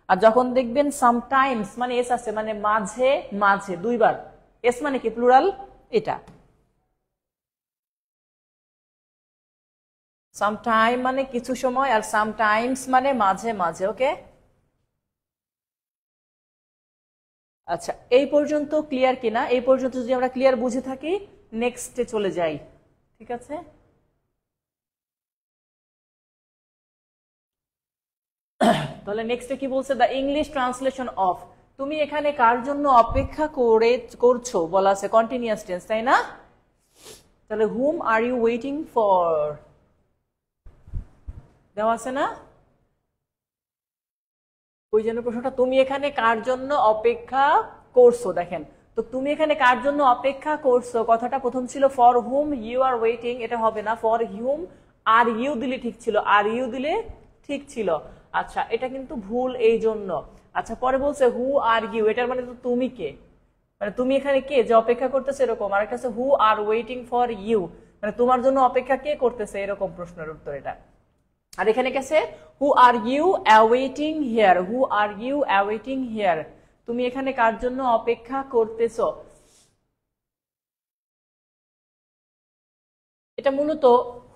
আর যখন দেখবেন সামটাইমস মানে এস আছে, মানে মাঝে মাঝে দুইবার, এস মানে কি প্লুরাল, এটা সামটাইম মানে কিছু সময়, আর সামটাইমস মানে মাঝে মাঝে। ওকে, আচ্ছা এই পর্যন্ত ক্লিয়ার কিনা? এই পর্যন্ত যদি আমরা ক্লিয়ার বুঝে থাকি নেক্সটে চলে যাই। ঠিক আছে, তাহলে নেক্সটে কি বলছে? The English translation of. তুমি এখানে কার জন্য অপেক্ষা করছো বলা আছে কন্টিনিউয়াস টেন্স, তাই না? তাহলে হুম আর ইউ ওয়েটিং ফর দেওয়া আছে না? ওই জন্য প্রশ্নটা তুমি এখানে কার জন্য অপেক্ষা করছো। দেখেন তো তুমি এখানে কার জন্য অপেক্ষা করছো, কথাটা প্রথম ছিল for whom you are waiting, এটা হবে না। ফর হুম আর ইউ দিলে ঠিক ছিল, আর ইউ দিলে ঠিক ছিল। আচ্ছা এটা কিন্তু ভুল এই জন্য। আচ্ছা পরে বলছে হু আর ইউ, এটার মানে তো তুমি কে, মানে তুমি এখানে কে যে অপেক্ষা করতেছে এরকম। আর একটা হু আর ওয়েটিং ফর ইউ, মানে তোমার জন্য অপেক্ষা কে করতেছে, এরকম প্রশ্নের উত্তর এটা। আর এখানে গেছে who are you awaiting here, who are you awaiting here, তুমি এখানে কার জন্য অপেক্ষা করতেছো। এটা মূলত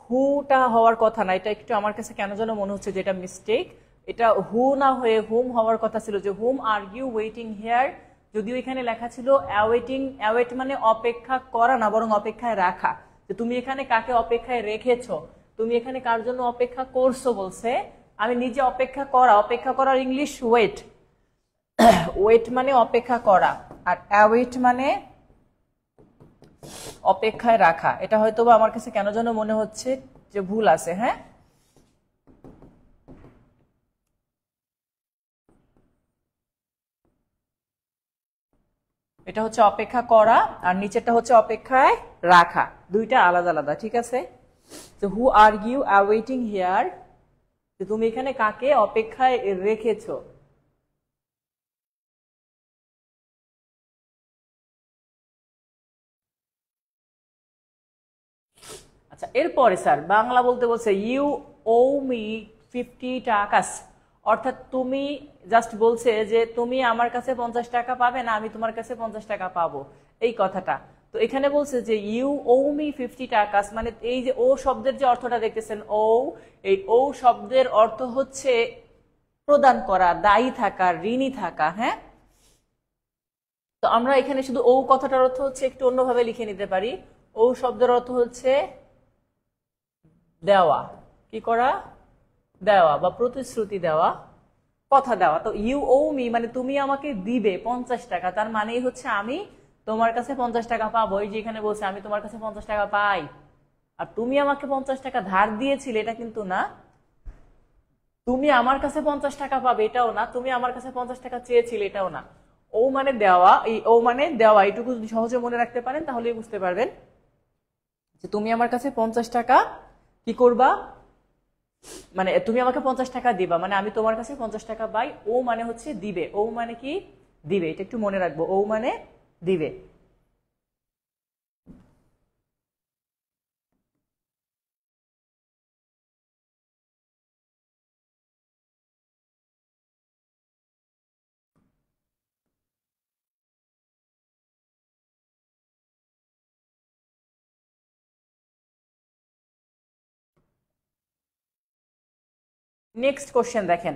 হুটা হওয়ার কথা না, এটা একটু আমার কাছে কেন যেন মনে হচ্ছে যে এটা মিস্টেক। এটা হু না হয়ে হুম হওয়ার কথা ছিল, যে হুম আর ইউ ওয়েটিং হিয়ার। যদিও এখানে লেখা ছিল অ্যাওয়েটিং, অ্যাওয়েট মানে অপেক্ষা করা না, বরং অপেক্ষায় রাখা। যে তুমি এখানে কাকে অপেক্ষায় রেখেছো, তুমি এখানে কার জন্য অপেক্ষা করছো বলছে। আমি নিজে অপেক্ষা করা, অপেক্ষা করার ইংলিশ ওয়েট, ওয়েট মানে অপেক্ষা করা, আর অ্যাওয়েট মানে অপেক্ষায় রাখা। এটা হয়তো বা আমার কাছে কেন যেন মনে হচ্ছে যে ভুল আছে। হ্যাঁ, এটা হচ্ছে অপেক্ষা করা, আর নিচেরটা হচ্ছে অপেক্ষায় রাখা, দুইটা আলাদা আলাদা। ঠিক আছে, তো হু আর ইউ অ্যাওয়েটিং হিয়ার, তুমি এখানে কাকে অপেক্ষায় রেখেছো। আচ্ছা এরপরে স্যার বাংলা বলতে বলছে ইউ ও মি 50 টাকাস, অর্থাৎ তুমি জাস্ট বলছে যে তুমি আমার কাছে 50 টাকা পাবে না, আমি তোমার কাছে 50 টাকা পাবো, এই কথাটা। তো এখানে বলছে যে ইউ ও মি 50 টাকাস, মানে এই যে ও শব্দের যে অর্থটা দেখতেছেন ও, এই ও শব্দের অর্থ হচ্ছে প্রদান করা, দায়ী থাকা, ঋণী থাকা। হ্যাঁ, তো আমরা এখানে শুধু ও কথাটার অর্থ হচ্ছে একটু অন্যভাবে লিখে নিতে পারি। ও শব্দের অর্থ হচ্ছে দেওয়া, কি করা, দেওয়া বা প্রতিশ্রুতি দেওয়া, কথা দেওয়া। তো ইউ ও মি মানে তুমি আমাকে দিবে 50 টাকা, তার মানেই হচ্ছে আমি তোমার কাছে 50 টাকা পাবো। এই যে এখানে বলছে আমি তোমার কাছে 50 টাকা পাই, আর তুমি আমাকে 50 টাকা ধার দিয়েছিলে এটা কিন্তু না। তুমি আমার কাছে 50 টাকা পাবে এটাও না, তুমি আমার কাছে 50 টাকা চেয়েছিলে এটাও না। ও মানে দেওয়া, এই ও মানে দেওয়া, এইটুকু যদি সহজে মনে রাখতে পারেন তাহলেই বুঝতে পারবেন যে তুমি আমার কাছে 50 টাকা কি করবা, মানে তুমি আমাকে 50 টাকা দিবা, মানে আমি তোমার কাছে 50 টাকা পাই। ও মানে হচ্ছে দিবে, ও মানে কি দিবে, এটা একটু মনে রাখবো, ও মানে দিবে। নেক্সট কোশ্চেন দেখেন,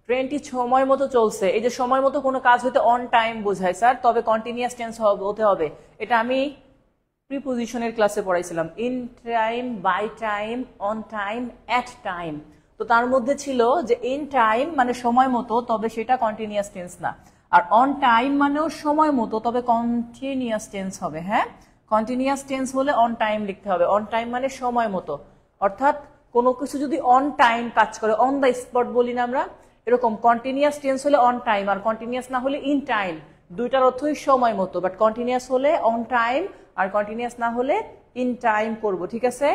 ট্রেনটি সময় মতো চলছে। এই যে সময় মতো কোনো কাজ হতে অন টাইম বোঝায় স্যার, তবে কন্টিনিউয়াস টেন্স হতে হবে। এটা আমি প্রিপোজিশনের ক্লাসে পড়াইছিলাম, in time, by time, on time, at time. তো তার মধ্যে ছিল যে ইন টাইম মানে সময় মতো, তবে সেটা কন্টিনিউয়াস টেন্স না। আর অন টাইম মানেও সময় মতো, তবে কন্টিনিউয়াস টেন্স হবে। হ্যাঁ, কন্টিনিউয়াস টেন্স হলে অন টাইম লিখতে হবে। অন টাইম মানে সময় মতো, অর্থাৎ কোনো কিছু যদি অন টাইম কাজ করে, অন দ্য স্পট বলি না আমরা, এরকম কন্টিনিউয়াস টেন্স হলে অন টাইম, আর কন্টিনিউয়াস না হলে ইন টাইম। দুইটার অর্থই সময় মতো, বাট কন্টিনিউয়াস হলে অন টাইম আর কন্টিনিউয়াস না হলে ইন টাইম করব। ঠিক আছে?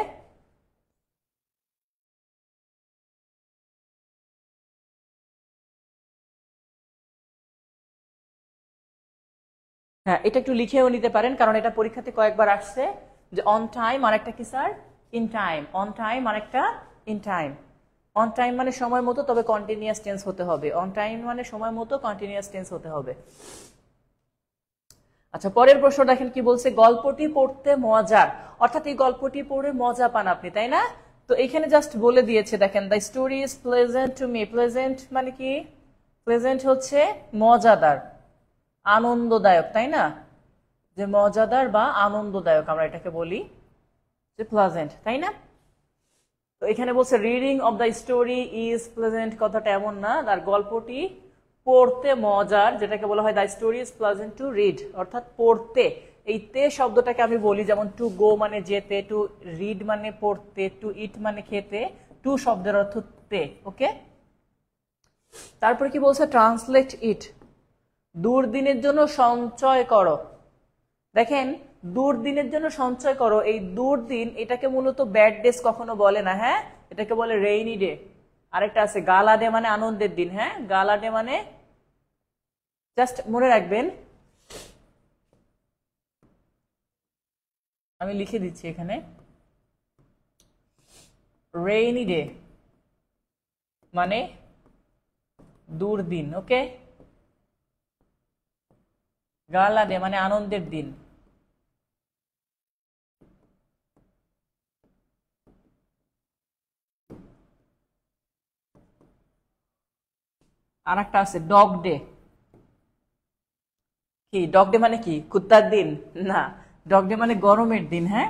হ্যাঁ, এটা একটু লিখেও নিতে পারেন, কারণ এটা পরীক্ষাতে কয়েকবার আসছে যে অন টাইম আর একটা কি sir? In time. On time আর একটা ইন টাইম। অন টাইম মানে সময় মতো, তবে কন্টিনিউয়াস টেন্স হতে হবে। অন টাইম মানে সময় মতো, কন্টিনিউয়াস টেন্স হতে হবে। আচ্ছা, পরের প্রশ্ন দেখেন কি বলছে, গল্পটি পড়তে মজার, অর্থাৎ এই গল্পটি পড়ে মজা পান আপনি, তাই না? তো এখানে জাস্ট বলে দিয়েছে, দেখেন the story is pleasant to me. Pleasant মানে কি? প্লেজেন্ট হচ্ছে মজাদার, আনন্দদায়ক, তাই না? যে মজাদার বা আনন্দদায়ক আমরা এটাকে বলি যে প্লেজেন্ট, তাই না? তো এখানে বলছে reading of the story is pleasant, কথাটা এমন না। আর গল্পটি পড়তে মজার, যেটাকে বলা হয় the story is pleasant to read, অর্থাৎ পড়তে। এই তে শব্দটাকে আমি বলি, যেমন টু গো মানে যেতে, টু রিড মানে পড়তে, টু ইট মানে খেতে, টু শব্দের অর্থ তে। ওকে, তারপরে কি বলছে, ট্রান্সলেট ইট, দুর্দিনের জন্য সঞ্চয় করো। দেখেন, দুর্দিনের জন্য সঞ্চয় করো, এই দুর্দিন এটাকে মূলত ব্যাড ডেস কখনো বলে না। হ্যাঁ, এটাকে বলে রেইনি ডে। আরেকটা আছে গালা ডে, মানে আনন্দের দিন। হ্যাঁ, গালা ডে মানে, জাস্ট মনে রাখবেন, আমি লিখে দিচ্ছি এখানে, রেইনি ডে মানে দুর্দিন। ওকে, গালা ডে মানে আনন্দের দিন। আর একটা আছে ডগ ডে। কি ডগ ডে মানে কি? কুত্তার দিন না, ডগ ডে মানে গরমের দিন। হ্যাঁ,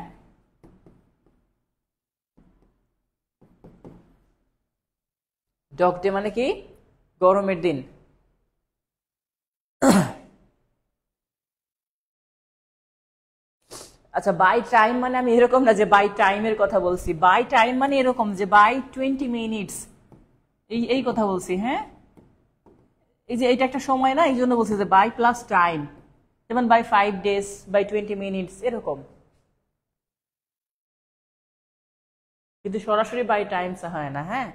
ডগ ডে মানে কি? গরমের দিন। আচ্ছা, বাই টাইম মানে আমি এরকম না যে বাই টাইমের কথা বলছি। বাই টাইম মানে এরকম যে বাই 20 মিনিটস, এই কথা বলছি। হ্যাঁ, এই যে এটা একটা সময় না, এই জন্য বলছি যে বাই প্লাস টাইম, যেমন বাই 5 days, বাই 20 মিনিটস, এরকম। কিন্তু সরাসরি বাই টাইমস হয় না। হ্যাঁ,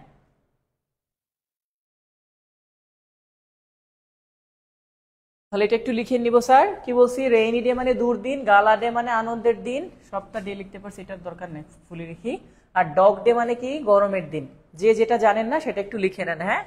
তাহলে এটা একটু লিখে নিব স্যার। কি বলছি, রেইনি ডে মানে দুর্দিন, গালা ডে মানে আনন্দের দিন, সবটা ডে লিখতে পারছি, এটার দরকার নেই, ফুলি লিখি। আর ডগ ডে মানে কি? গরমের দিন। যে যেটা জানেন না সেটা একটু লিখে নেন। হ্যাঁ,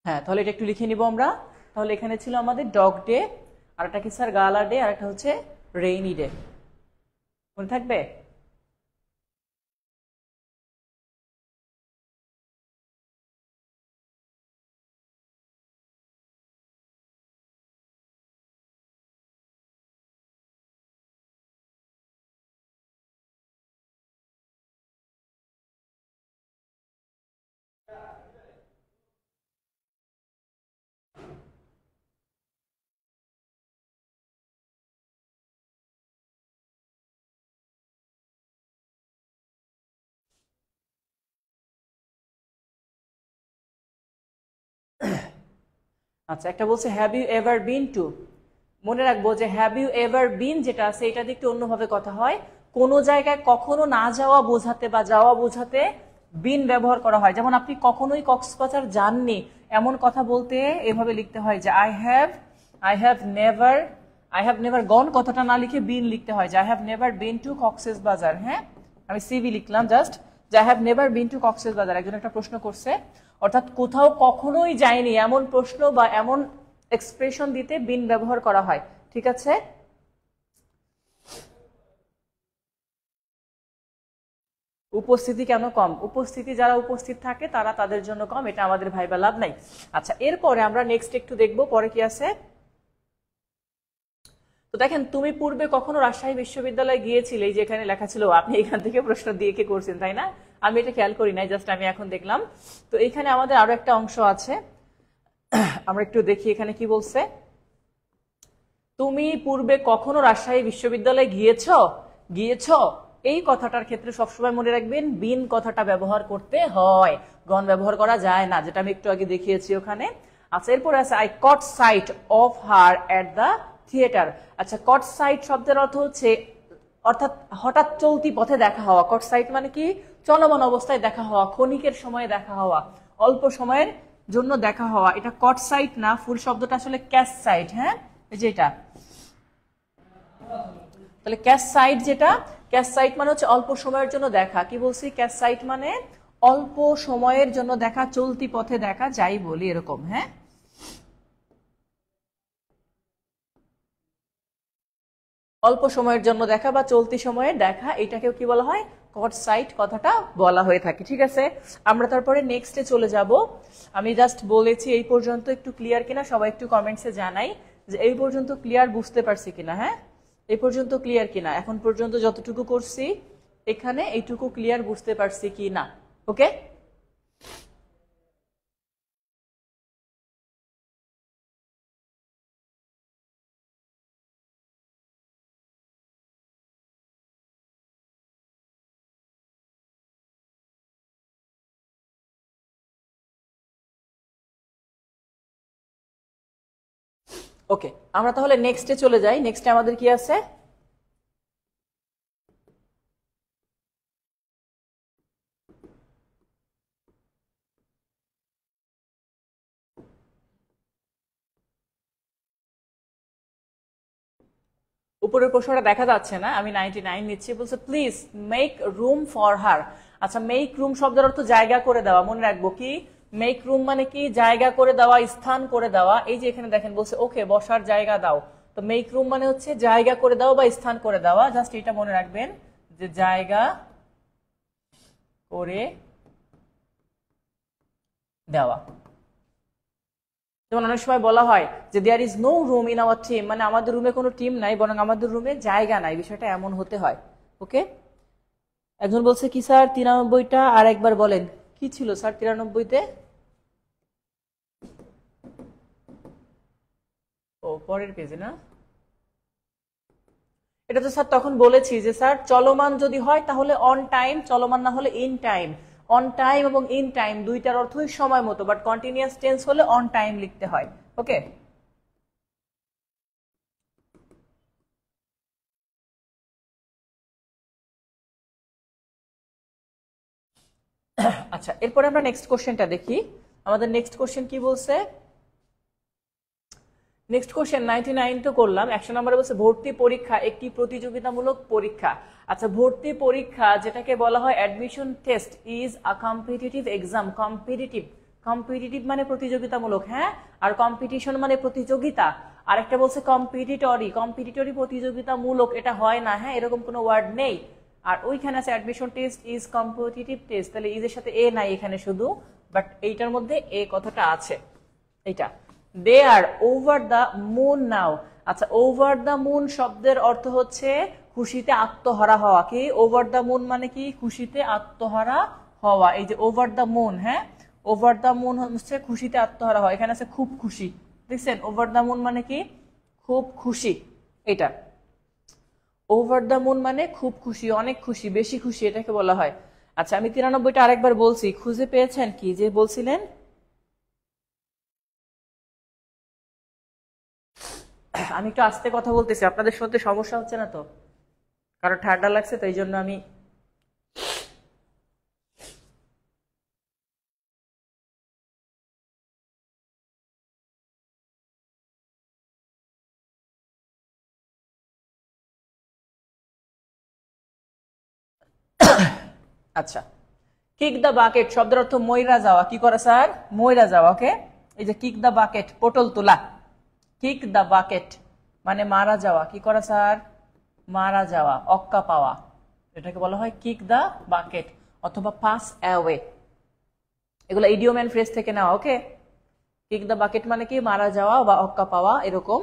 হ্যাঁ, তাহলে এটা একটু লিখে নিব আমরা। তাহলে এখানে ছিল আমাদের ডগ ডে, আর একটা কি স্যার? গালা ডে, আর একটা হচ্ছে রেইনি ডে। মনে থাকবে? আচ্ছা, একটা বলছে have you ever been to. মনে রাখবো যে হ্যাভ ইউ এভার বিন যেটা আছে, এটা দিয়ে একটু অন্যভাবে কথা হয়। কোনো জায়গায় কখনো না যাওয়া বোঝাতে বা যাওয়া বোঝাতে বিন ব্যবহার করা হয়। যেমন আপনি কখনোই কক্সবাজার যাননি, এমন কথা বলতে এভাবে লিখতে হয় যে আই হ্যাভ নেভার গন, কথাটা না লিখে বিন লিখতে হয় যে I have never been to Cox's বাজার। হ্যাঁ, আমি সিভি লিখলাম জাস্ট, যে I have never been to Cox's বাজার। একজন একটা প্রশ্ন করছে, অর্থাৎ কোথাও কখনোই যায়নি এমন প্রশ্ন বা এমন এক্সপ্রেশন দিতে বিন ব্যবহার করা হয়। ঠিক আছে? উপস্থিতি কেন কম? উপস্থিতি যারা উপস্থিত থাকে তারা তাদের জন্য কম, এটা আমাদের ভাইবা লাভ নাই। আচ্ছা, এরপরে আমরা নেক্সট একটু দেখবো পরে কি আছে। তো দেখেন, তুমি পূর্বে কখনো রাজশাহী বিশ্ববিদ্যালয়ে গিয়েছিলে, এই যে এখানে লেখা ছিল, আপনি এখান থেকে প্রশ্ন দিয়ে কে করছেন, তাই না? আমি এটা খেয়াল করি নাই, জাস্ট আমি এখন দেখলাম। তো এখানে আমাদের আরো একটা অংশ আছে, আমরা একটু দেখি এখানে কি বলছে। তুমি পূর্বে কখনো রাজশাহী বিশ্ববিদ্যালয়ে গিয়েছ, এই কথাটার ক্ষেত্রে সবসময় মনে রাখবেন বিন কথাটা ব্যবহার করতে হয়, গণ ব্যবহার করা যায় না, যেটা আমি একটু আগে দেখিয়েছি ওখানে। আচ্ছা, এরপরে আছে I caught sight of her at the theatre. আচ্ছা, কট সাইট শব্দের অর্থ হচ্ছে অর্থাৎ হঠাৎ চলতি পথে দেখা হওয়া। কট সাইট মানে কি? চলমান অবস্থায় দেখা হওয়া, ক্ষণিকের সময়ে দেখা হওয়া, অল্প সময়ের জন্য দেখা হওয়া। এটা কট সাইট না, ফুল শব্দটা আসলে ক্যাশ সাইট। হ্যাঁ, এই যে এটা, তাহলে ক্যাশ সাইট, যেটা ক্যাশ সাইট মানে হচ্ছে অল্প সময়ের জন্য দেখা। কি বলছি? ক্যাশ সাইট মানে অল্প সময়ের জন্য দেখা, চলতি পথে দেখা, যাই বলি এরকম। হ্যাঁ, অল্প সময়ের জন্য দেখা বা চলতি সময়ে দেখা, এটাকেও কি বলা হয়? কট সাইট কথাটা বলা হয়ে থাকে। ঠিক আছে, আমরা তারপরে নেক্সটে চলে যাব। আমি জাস্ট বলেছি এই পর্যন্ত একটু ক্লিয়ার কিনা, সবাই একটু কমেন্টসে জানাই যে এই পর্যন্ত ক্লিয়ার, বুঝতে পারছি কিনা। হ্যাঁ, এই পর্যন্ত ক্লিয়ার কিনা, এখন পর্যন্ত যতটুকু করছি এখানে এইটুকু ক্লিয়ার বুঝতে পারছি কিনা? ওকে, ওকে, আমরা তাহলে নেক্সটে চলে যাই। নেক্সটে আমাদের কি আছে? উপরের প্রশ্নটা দেখা যাচ্ছে না, আমি 99 নিচ্ছি। বলছে please make room for her. আচ্ছা, মেক রুম শব্দের অর্থ জায়গা করে দেওয়া। মনে রাখবো কি মেক রুম মানে কি? জায়গা করে দেওয়া, স্থান করে দেওয়া। এই যে এখানে দেখেন বলছে ওকে বসার জায়গা দাও, তো মেক রুম মানে হচ্ছে জায়গা করে দেওয়া বা স্থান করে দেওয়া। জাস্ট এটা মনে রাখবেন যে জায়গা করে দেওয়া। যেমন অনেক সময় বলা হয় যে there is no room in our team, মানে আমাদের রুমে কোনো টিম নাই, বরং আমাদের রুমে জায়গা নাই, বিষয়টা এমন হতে হয়। ওকে, একজন বলছে কি স্যার 93টা আর একবার বলেন। কি ছিল স্যার 93তে? ও, পরের পেজে না? এটা তো স্যার তখন বলেছি যে স্যার চলমান যদি হয় তাহলে অন টাইম, চলমান না হলে ইন টাইম। অন টাইম এবং ইন টাইম দুইটার অর্থই সময় মতো, বাট কন্টিনিউয়াস টেন্স হলে অন টাইম লিখতে হয়। ওকে, আচ্ছা, এরপরে আমরা নেক্সট কোশ্চেনটা দেখি। আমাদের নেক্সট কোশ্চেন কি বলছে? নেক্সট কোশ্চেন 99 তো করলাম, 100 নম্বরে বলছে ভর্তি পরীক্ষা একটি প্রতিযোগিতামূলক পরীক্ষা। আচ্ছা, ভর্তি পরীক্ষা যেটাকে বলা হয় admission test is a competitive exam. Competitive, competitive মানে প্রতিযোগিতামূলক। হ্যাঁ, আর কম্পিটিশন মানে প্রতিযোগিতা। আর একটা বলছে কম্পিটিটরি, কম্পিটিটরি প্রতিযোগিতামূলক, এটা হয় না। হ্যাঁ, এরকম কোনো ওয়ার্ড নেই। আর ওইখানে আছে admission test is competitive test, তাহলে ইজের সাথে এ নাই এখানে শুধু, বাট এইটার মধ্যে এ কথাটা আছে। এইটা দে আর ওভার দ্য মুন নাও। আচ্ছা, ওভার দ্য মুন শব্দের অর্থ হচ্ছে খুশিতে আত্মহারা হওয়া। কি ওভার দ্য মুন মানে কি? খুশিতে আত্মহারা হওয়া। এই যে ওভার দ্য মুন, হ্যাঁ, ওভার দ্য মুন হচ্ছে খুশিতে আত্মহারা হওয়া। এখানে আছে খুব খুশি, দেখছেন? ওভার দ্য মুন মানে কি? খুব খুশি। এটা ওভার দ্য মুন মানে খুব খুশি, অনেক খুশি, বেশি খুশি, এটাকে বলা হয়। আচ্ছা, আমি 93টা আরেকবার বলছি, খুঁজে পেয়েছেন কি যে বলছিলেন? আমি একটু আস্তে কথা বলতেছি, আপনাদের শুনতে সমস্যা হচ্ছে না তো? কারণ ঠান্ডা লাগছে তো, এই জন্য আমি আচ্ছা, কিক দ্য বাকেট শব্দের অর্থ ময়রা যাওয়া। কি করে স্যার? ময়রা যাওয়া। ওকে, এই যে কিক দ্য বাকেট, পটল তোলা। কিক দ্য বাকেট মানে মারা যাওয়া। কি করা স্যার? মারা যাওয়া, অক্কা পাওয়া, এটাকে বলা হয় কিক দ্য বাকেট। অথবা পাস অ্যাওয়ে, এগুলো ইডিয়ম এন্ড ফ্রেজ থেকে নেওয়া। ওকে, কিক দ্য বাকেট মানে কি মারা যাওয়া বা অক্কা পাওয়া এরকম।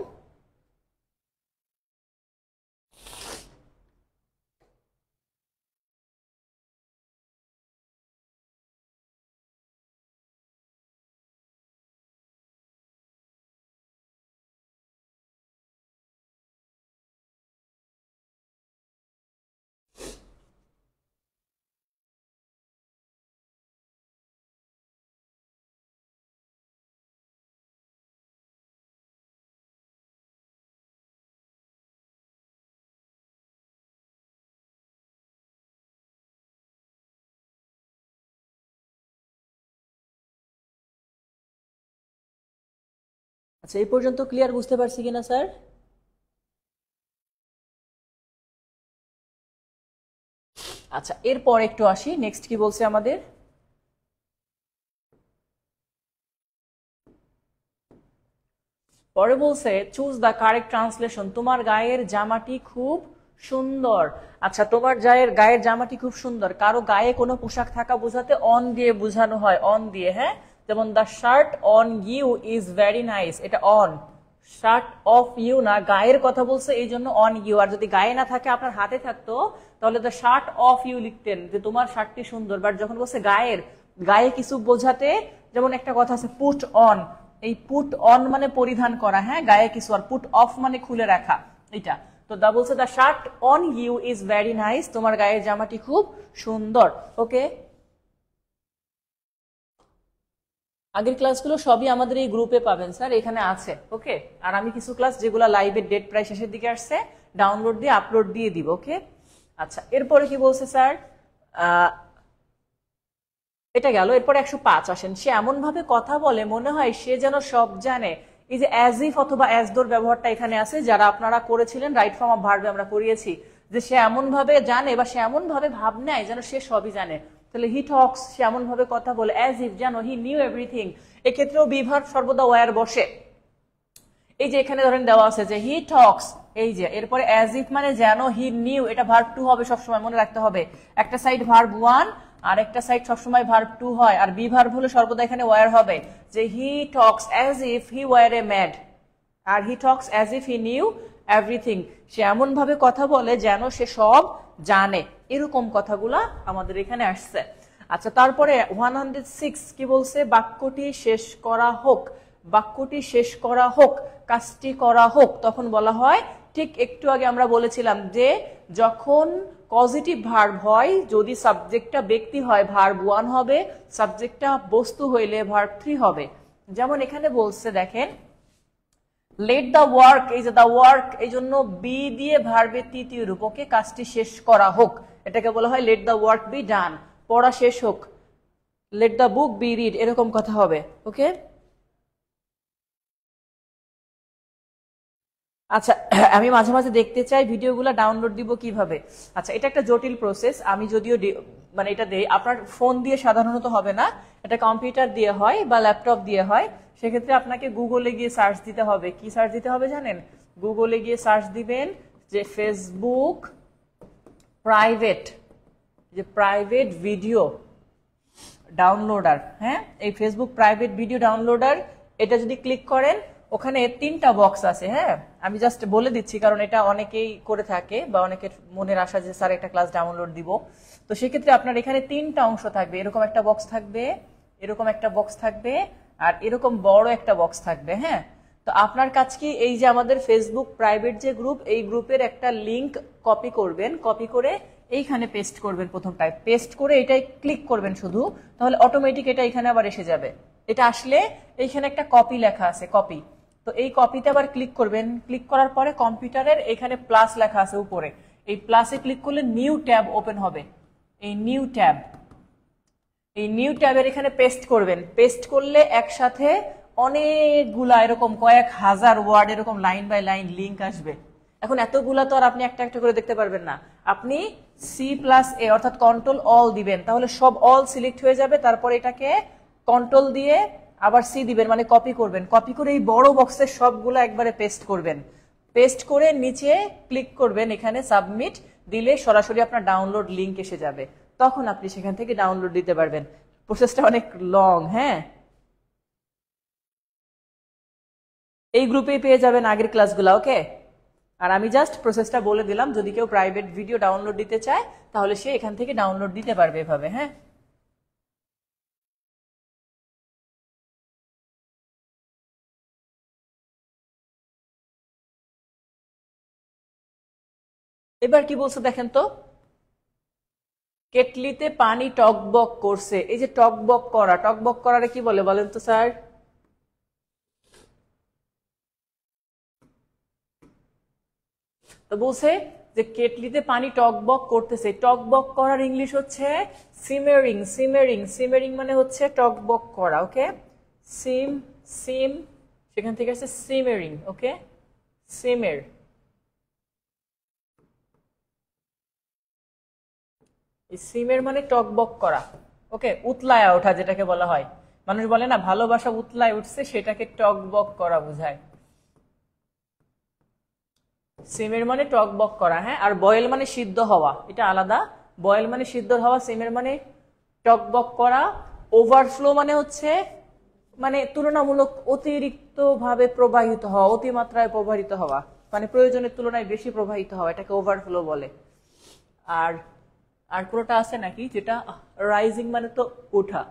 আচ্ছা, এই পর্যন্ত ক্লিয়ার বুঝতে পারছি কিনা স্যার? আচ্ছা, এরপর একটু আসি, নেক্সট কি বলছে আমাদের। পরে বলছে চুজ দ্য কারেক্ট ট্রান্সলেশন, তোমার গায়ের জামাটি খুব সুন্দর। আচ্ছা, তোমার গায়ের জামাটি খুব সুন্দর, কারো গায়ে কোনো পোশাক থাকা বোঝাতে অন দিয়ে বোঝানো হয়, অন দিয়ে। হ্যাঁ, যেমন the shirt on you is very nice, এটা অন। শার্ট অফ ইউ না, গায়ের কথা বলছে এই জন্য অন ইউ। আর যদি গায়ে না থাকে আপনার হাতে থাকতো তাহলে দ্য শার্ট অফ ইউ লিখতেন, যে তোমার শার্টটি সুন্দর। বাট যখন বলছে গায়ের, গায়ে কিছু বোঝাতে, যেমন একটা কথা আছে পুট অন, এই পুট অন মানে পরিধান করা, হ্যাঁ গায়ে কিছু, আর পুট অফ মানে খুলে রাখা, এটা। তো দা বলছে the shirt on you is very nice, তোমার গায়ের জামাটি খুব সুন্দর। ওকে, আগের ক্লাসগুলো সবই আমাদের এই গ্রুপে পাবেন স্যার, এখানে আছে। ওকে, আর আমি কিছু ক্লাস যেগুলো লাইভের ডেট প্রায় শেষের দিকে আসছে ডাউনলোড দিয়ে আপলোড দিয়ে দিব। ওকে, আচ্ছা, এরপরে কি বলছে স্যার, এটা গেল। এরপরে 105 আসেন, সে এমন ভাবে কথা বলে মনে হয় সে যেন সব জানে। এই যে অ্যাজ ইফ অথবা অ্যাজ দোর ব্যবহারটা এখানে আছে, যারা আপনারা করেছিলেন রাইট ফর্ম অফ ভার্বে আমরা করিয়েছি, যে সে এমন ভাবে জানে বা সে এমন ভাবে ভাব নেয় যেন সে সবই জানে। তাহলে হি টক্স, সে এমন ভাবে কথা বলে, অ্যাজ ইফ যেন হি নিউ এভরিথিং, এক্ষেত্রেও বি ভার্ব সর্বদা ওয়্যার বসে। এই যে এখানে ধরেন দেওয়া আছে যে হি টক্স, এই যে এরপরে অ্যাজ ইফ মানে যেন, হি নিউ, এটা ভার্ব টু হবে সবসময়, মনে রাখতে হবে। একটা সাইড ভার্ব ওয়ান আর একটা সাইড সবসময় ভার্ব টু হয়, আর বি ভার্ব হলে সর্বদা এখানে ওয়্যার হবে। যে he talks as if he were a mad, আর he talks as if he knew everything, সে এমন ভাবে কথা বলে যেন সে সব জানে। এরকম কথাগুলা আমাদের এখানে আসছে। আচ্ছা, তারপরে 106 কি বলছে, বাক্যটি শেষ করা হোক, বাক্যটি শেষ করা হোক, কাজটি করা হোক। তখন বলা হয়, ঠিক একটু আগে আমরা বলেছিলাম যে যখন পজিটিভ ভার্ব হয়, যদি সাবজেক্টটা ব্যক্তি হয় ভার্ব ওয়ান হবে, সাবজেক্টটা বস্তু হইলে ভার্ব থ্রি হবে। যেমন এখানে বলছে দেখেন, লেট দ্য ওয়ার্ক, এই যে দ্য ওয়ার্ক, এই জন্য বি দিয়ে ভার্বের তৃতীয় রূপ। ওকে, কাজটি শেষ করা হোক, এটাকে বলা হয় let the work be done, পড়া শেষ হোক, let the book be read, এরকম কথা হবে। ওকে, আচ্ছা, আমি মাঝে মাঝে দেখতে চাই ভিডিওগুলো ডাউনলোড দিব কিভাবে। আচ্ছা, এটা একটা জটিল প্রসেস, আমি যদিও মানে এটা দেই, আপনার ফোন দিয়ে সাধারণত হবে না, এটা কম্পিউটার দিয়ে হয় বা ল্যাপটপ দিয়ে হয়। সেক্ষেত্রে আপনাকে গুগলে গিয়ে সার্চ দিতে হবে। কি সার্চ দিতে হবে জানেন? গুগলে গিয়ে সার্চ দিবেন যে ফেসবুক প্রাইভেট, যে প্রাইভেট ভিডিও ডাউনলোডার। হ্যাঁ, এই ফেসবুক প্রাইভেট ভিডিও ডাউনলোডার, এটা যদি ক্লিক করেন ওখানে 3টা বক্স আছে। হ্যাঁ, আমি জাস্ট বলে দিচ্ছি কারণ এটা অনেকেই করে থাকে বা অনেকের মনের আশা যে স্যার একটা ক্লাস ডাউনলোড দিব। তো সেক্ষেত্রে আপনার এখানে 3টা অংশ থাকবে, এরকম একটা বক্স থাকবে, এরকম একটা বক্স থাকবে, আর এরকম বড় একটা বক্স থাকবে। হ্যাঁ, তো আপনার কাজ কি, এই যে আমাদের ফেসবুক প্রাইভেট যে গ্রুপ, এই গ্রুপের একটা লিংক কপি করবেন, কপি করে এইখানে পেস্ট করবেন। প্রথমটায় পেস্ট করে এটাই ক্লিক করবেন শুধু, তাহলে অটোমেটিক এটা এখানে আবার এসে যাবে। এটা আসলে এইখানে একটা কপি লেখা আছে, কপি। তো এই কপিতে আবার ক্লিক করবেন, ক্লিক করার পরে কম্পিউটারের এখানে প্লাস লেখা আছে উপরে, এই প্লাসে ক্লিক করলে নিউ ট্যাব ওপেন হবে। এই নিউ ট্যাব, এই নিউ ট্যাবের এখানে পেস্ট করবেন। পেস্ট করলে একসাথে অনেকগুলা এরকম কয়েক হাজার ওয়ার্ড এরকম লাইন বাই লাইন লিঙ্ক আসবে। এখন এতগুলা তো আর আপনি একটা একটা করে দেখতে পারবেন না, আপনি C+A অর্থাৎ কন্ট্রোল অল দিবেন, তাহলে সব অল সিলেক্ট হয়ে যাবে। তারপর এটাকে কন্ট্রোল দিয়ে আবার সি দিবেন, মানে কপি করবেন। কপি করে এই বড় বক্সের সবগুলো একবারে পেস্ট করবেন। পেস্ট করে নিচে ক্লিক করবেন, এখানে সাবমিট দিলে সরাসরি আপনার ডাউনলোড লিংক এসে যাবে। তখন আপনি সেখান থেকে ডাউনলোড দিতে পারবেন। প্রসেসটা অনেক লং, হ্যাঁ। এই গ্রুপেই পেয়ে যাবেন আগের ক্লাসগুলো, ওকে। আর আমি জাস্ট প্রসেসটা বলে দিলাম, যদি কেউ প্রাইভেট ভিডিও ডাউনলোড দিতে চায় তাহলে সে এখান থেকে ডাউনলোড দিতে পারবে এভাবে, হ্যাঁ। এবার কি বলছো দেখেন তো, কেটলিতে পানি টকবক করছে। এই যে টকবক করা, টকবক করারে কি বলে বলেন তো স্যার? তো বলছে যে কেটলিতে পানি টকবক করতেছে। টকবক করার ইংলিশ হচ্ছে সিমারিং। সিমারিং, সিমারিং মানে হচ্ছে টকবক করা, ওকে। সিম, সিম, সেখান থেকে আসছে সিমারিং, ওকে। সিমের, সিমের মানে টকবক করা, ওকে। উতলায়া ওঠা যেটাকে বলা হয়, মানুষ বলে না ভালোবাসা উতলায় উঠছে, সেটাকে টকবক করা বোঝায়। সিমের মানে টকবক করা, হ্যাঁ। আর বয়েল মানে সিদ্ধ হওয়া, এটা আলাদা। বয়েল মানে সিদ্ধ হওয়া, সিমের মানে টকবক করা। ওভারফ্লো মানে হচ্ছে মানে তুলনামূলক অতিরিক্ত ভাবে প্রবাহিত হওয়া, অতিমাত্রায় প্রবাহিত হওয়া, মানে প্রয়োজনের তুলনায় বেশি প্রবাহিত হওয়া, এটাকে ওভারফ্লো বলে। আর আর কোনোটা আছে নাকি যেটা রাইজিং মানে তো ওঠা,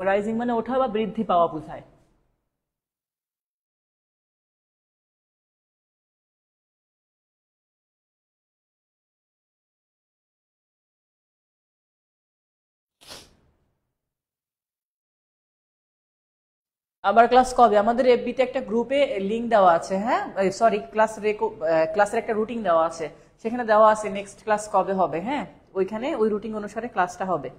রাইজিং মানে ওঠা বা বৃদ্ধি পাওয়া বোঝায়। আবার ক্লাস কবে? আমাদের এফবিতে একটা গ্রুপে লিংক দেওয়া আছে, হ্যাঁ। সরি, ক্লাসের একটা রুটিন দেওয়া আছে, সেখানে দেওয়া আছে নেক্সট ক্লাস কবে হবে, হ্যাঁ। ওইখানে ওই রুটিন অনুসারে ক্লাসটা হবে।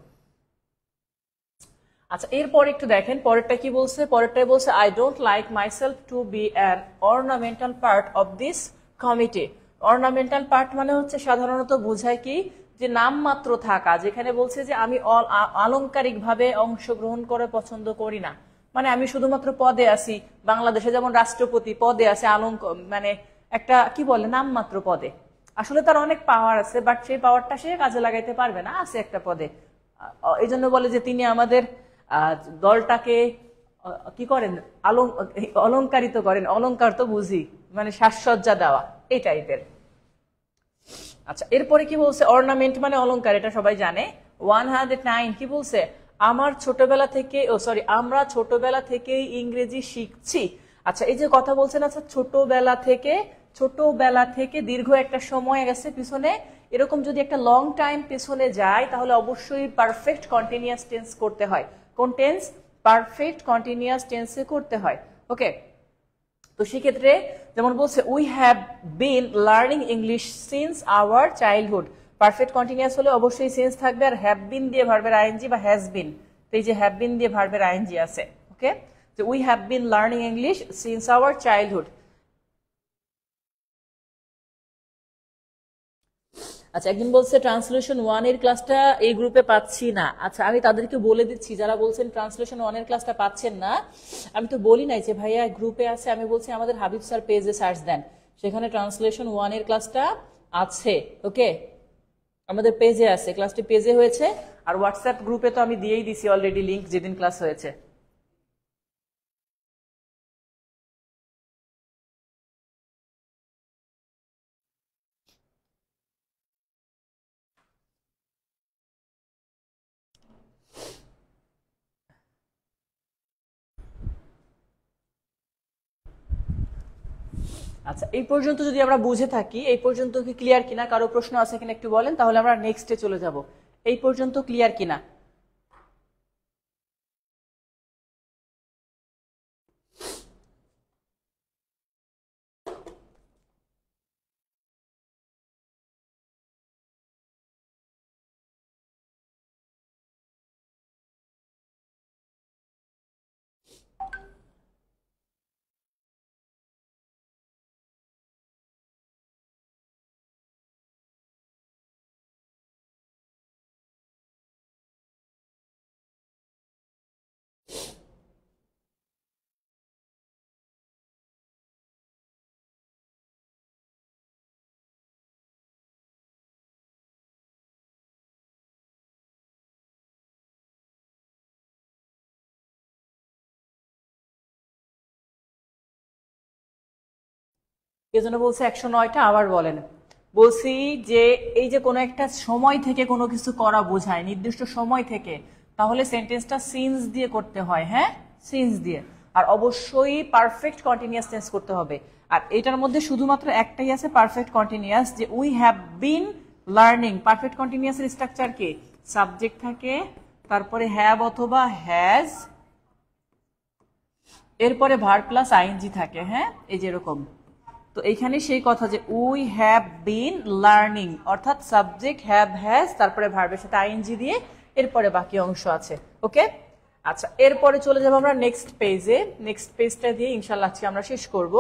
আচ্ছা, এরপর একটু দেখেন পরেরটা কি বলছে। পরেরটাই বলছে I don't like myself two be an ornamental part of this committee. Ornamental part মানে হচ্ছে সাধারণত বোঝায় কি, যে নামমাত্র থাকা। যেখানে বলছে যে আমি আলংকারিক ভাবে অংশগ্রহণ করে পছন্দ করি না, মানে আমি শুধুমাত্র পদে আছি। বাংলাদেশে যেমন রাষ্ট্রপতি পদে আছে, মানে একটা কি বলে নামমাত্র পদে। আসলে তার অনেক পাওয়ার আছে, বাট সেই পাওয়ারটা সে কাজে লাগাইতে পারবে না, আছে একটা পদে। এই জন্য বলে যে তিনি আমাদের দলটাকে কি করেন, অলংকারিত করেন। অলংকার তো বুঝি, মানে সাজসজ্জা দেওয়া, এই টাইপের। আচ্ছা, এরপরে কি বলছে, অর্নামেন্ট মানে অলংকার, এটা সবাই জানে। 109 কি বলছে, আমার ছোটবেলা থেকে, ও সরি, আমরা ছোটবেলা থেকেই ইংরেজি শিখছি। আচ্ছা, এই যে কথা বলছেন, আচ্ছা ছোটবেলা থেকে, ছোটবেলা থেকে দীর্ঘ একটা সময় গেছে পিছনে, এরকম যদি একটা লং টাইম পেছনে যায় তাহলে অবশ্যই পারফেক্ট কন্টিনিউয়াস টেন্স করতে হয়। কোন টেন্স? পারফেক্ট কন্টিনিউয়াস টেন্সে করতে হয়, ওকে। তো সেক্ষেত্রে যেমন বলছে we have been learning English since hour childhood. Perfect continuous হলে অবশ্যই সেন্স থাকবে, আর হ্যাভ বিন দিয়ে ভার্বের আইএনজি বা হ্যাজ বিন। তো এই যে হ্যাভ বিন দিয়ে ভার্বের আইএনজি আছে, ওকে। যে we have been learning English since hour childhood. আচ্ছা, একজন বলছে ট্রান্সলেশন 1 এর ক্লাসটা এই গ্রুপে পাচ্ছি না। আচ্ছা, আমি তাদেরকে বলে দিচ্ছি যারা বলছেন ট্রান্সলেশন 1 এর ক্লাসটা পাচ্ছেন না। আমি তো বলি নাই যে ভাইয়া গ্রুপে আছে, আমি বলছি আমাদের হাবিব স্যার পেজে সার্চ দেন, সেখানে ট্রান্সলেশন 1 এর ক্লাসটা আছে, ওকে। আমাদের পেজে আছে, ক্লাসটি পেজে হয়েছে। আর হোয়াটসঅ্যাপ গ্রুপে তো আমি দিয়েই দিছি অলরেডি লিংক, যেদিন ক্লাস হয়েছে। আচ্ছা, এই পর্যন্ত যদি আমরা বুঝে থাকি, এই পর্যন্ত কি ক্লিয়ার কিনা? কারো প্রশ্ন আছে কিনা একটু বলেন, তাহলে আমরা নেক্সটে চলে যাব। এই পর্যন্ত ক্লিয়ার কিনা? এজন্য বলছে 109টা আবার বলেন। বলছি যে এই যে কোনো একটা সময় থেকে কোনো কিছু করা বোঝায়, নির্দিষ্ট সময় থেকে, তাহলে সেন্টেন্সটা সিন্স দিয়ে করতে হয়। হ্যাঁ, সিন্স দিয়ে। আর অবশ্যই পারফেক্ট কন্টিনিউয়াস টেন্স করতে হবে। আর এটার মধ্যে শুধুমাত্র একটাই আছে পারফেক্ট কন্টিনিউয়াস, যে we have been learning. Perfect কন্টিনিউয়াসের স্ট্রাকচার কি? সাবজেক্ট থাকে, তারপরে হ্যাভ অথবা হ্যাজ, এরপরে ভার্ব প্লাস আইএনজি থাকে। হ্যাঁ, এই যে এরকম। তো এইখানে সেই কথা যে উই হ্যাভ বিন লার্নিং, অর্থাৎ সাবজেক্ট হ্যাভ হ্যাজ, তারপরে ভার্বের সাথে আইএনজি দিয়ে এরপরে বাকি অংশ আছে। ওকে, আচ্ছা, এরপরে চলে যাবো আমরা নেক্সট পেজে। নেক্সট পেজটা দিয়ে ইনশাল্লাহ আজকে আমরা শেষ করব।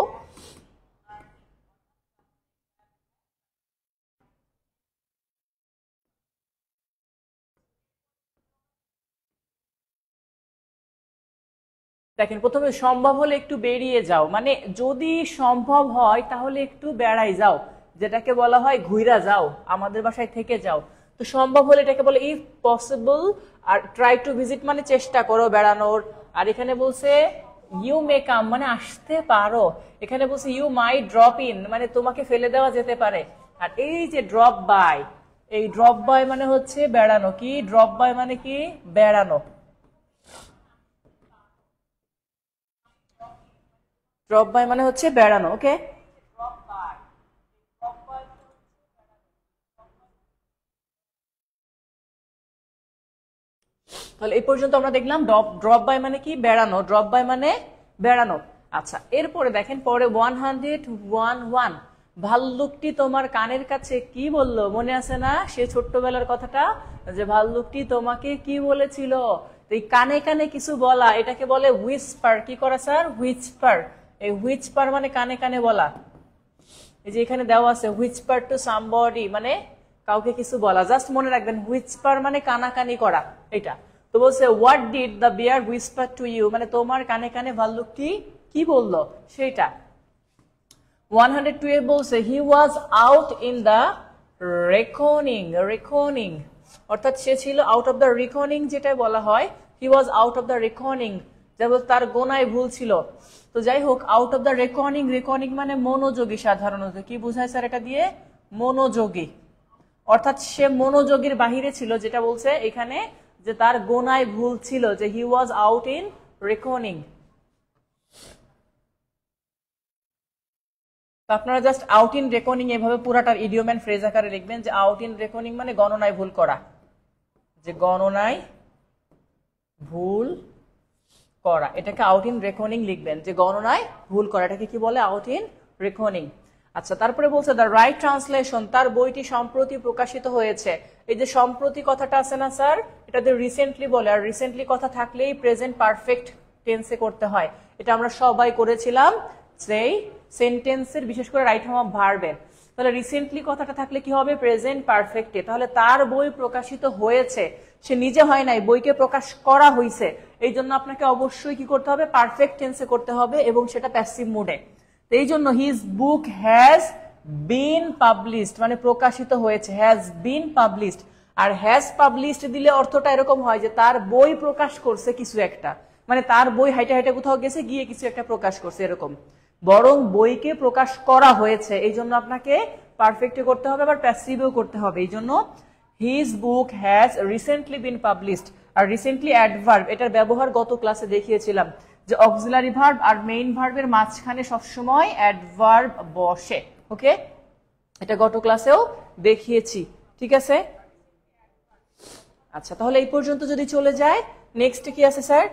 দেখেন, প্রথমে সম্ভব হলে একটু বেরিয়ে যাও, মানে যদি সম্ভব হয় তাহলে একটু বেড়াই যাও, যেটাকে বলা হয় ঘুইরা যাও, আমাদের বাসায় থেকে যাও। তো সম্ভব হলে এটাকে বলে ইফ পসিবল। আর ট্রাই টু ভিজিট মানে চেষ্টা করো বেড়ানোর। আর এখানে বলছে ইউ মে কাম মানে আসতে পারো। এখানে বলছে ইউ মাই ড্রপ ইন মানে তোমাকে ফেলে দেওয়া যেতে পারে। আর এই যে ড্রপ বাই, এই ড্রপ বাই মানে হচ্ছে বেড়ানো। কি ড্রপ বাই মানে? কি বেড়ানো। ড্রপ বাই মানে হচ্ছে বেড়ানো। ওকে, তাহলে এই পর্যন্ত আমরা দেখলাম ড্রপ বাই মানে কি? বেড়ানো। ড্রপ বাই মানে বেড়ানো। আচ্ছা, এরপরে দেখেন পরে 111, ভাল্লুকটি তোমার কানের কাছে কি বলল? মনে আছে না সে ছোট্টবেলার কথাটা, যে ভাল্লুকটি তোমাকে কি বলেছিল? এই কানে কানে কিছু বলা, এটাকে বলে হুইসপার। কি করা স্যার? হুইসপার। এই হুইসপার মানে কানে কানে বলা। এই যে এখানে দেওয়া আছে হুইসপার টু সামবডি মানে কাউকে কিছু বলা। জাস্ট মনে রাখবেন হুইসপার মানে কানাকানি করা, এটা। তো বলছে what did the bear whisper to you মানে তোমার কানে কানে ভাল্লুকটি কি বললো সেটা। 112 বলছে he was out in the reckoning. Reckoning অর্থাৎ সে ছিল আউট অফ দ্য রেকনিং, যেটা বলা হয় he was out of the reckoning, যেমন তার গোনায় ভুল ছিল। তো যাই হোক, out of the reckoning, reckoning মানে মনোযোগী। সাধারণত কি বোঝায় স্যার এটা দিয়ে? মনোযোগী। অর্থাৎ সে মনোযোগীর বাহিরে ছিল, যেটা বলছে এখানে যে তার গোনায় ভুল ছিল, যে হি ওয়াজ আউট ইন রেকনিং। আপনারা জাস্ট আউট ইন রেকনিং এভাবে পুরাটার ইডিয়ম এন্ড ফ্রেজ আকারে লিখবেন, যে আউট ইন রেকনিং মানে গণনায় ভুল করা, যে গণনায় ভুল করা, এটাকে আউট ইন রেকনিং লিখবেন, যে গণনায় ভুল করা, এটাকে কি বলে? Out in reckoning. আচ্ছা, তারপরে বলছে দ্য রাইট ট্রান্সলেশন, তার বইটি সম্প্রতি প্রকাশিত হয়েছে। এই যে সম্প্রতি কথাটা আছে না স্যার, এটাতে রিসেন্টলি বলে, আর রিসেন্টলি কথা থাকলেই প্রেজেন্ট পারফেক্ট টেন্সে করতে হয়। এটা আমরা সবাই করেছিলাম সেই সেন্টেন্সের, বিশেষ করে রাইট ফর্ম অফ ভার্বের। তাহলে রিসেন্টলি কথাটা থাকলে কি হবে? প্রেজেন্ট পারফেক্টে। তাহলে তার বই প্রকাশিত হয়েছে, সে নিজে হয় নাই, বইকে প্রকাশ করা হয়েছে। এই জন্য আপনাকে অবশ্যই কি করতে হবে? পারফেক্ট টেন্সে করতে হবে, এবং সেটা প্যাসিভ মোডে। এই জন্য his book has been published মানে প্রকাশিত হয়েছে, হ্যাজ বিন পাবলিশড। আর হ্যাজ পাবলিশড দিলে অর্থটা এরকম হয় যে তার বই প্রকাশ করছে কিছু একটা, মানে তার বই হাইটে হাইটে কোথাও গেছে, গিয়ে কিছু একটা প্রকাশ করছে এরকম। বরং বইকে প্রকাশ করা হয়েছে, এই জন্য আপনাকে পারফেক্টে করতে হবে, আবার প্যাসিভেও করতে হবে। এই জন্য his book has recently been published. আর রিসেন্টলি অ্যাডভার্ব, এটার ব্যবহার গত ক্লাসে দেখিয়েছিলাম, যে অক্সিলারি ভার্ব আর মেইন ভার্বের মাঝখানে সবসময় অ্যাডভার্ব বসে। ওকে, এটা গত ক্লাসেও দেখিয়েছি, ঠিক আছে? আচ্ছা, তাহলে এই পর্যন্ত যদি চলে যায়, নেক্সট কি আছে স্যার?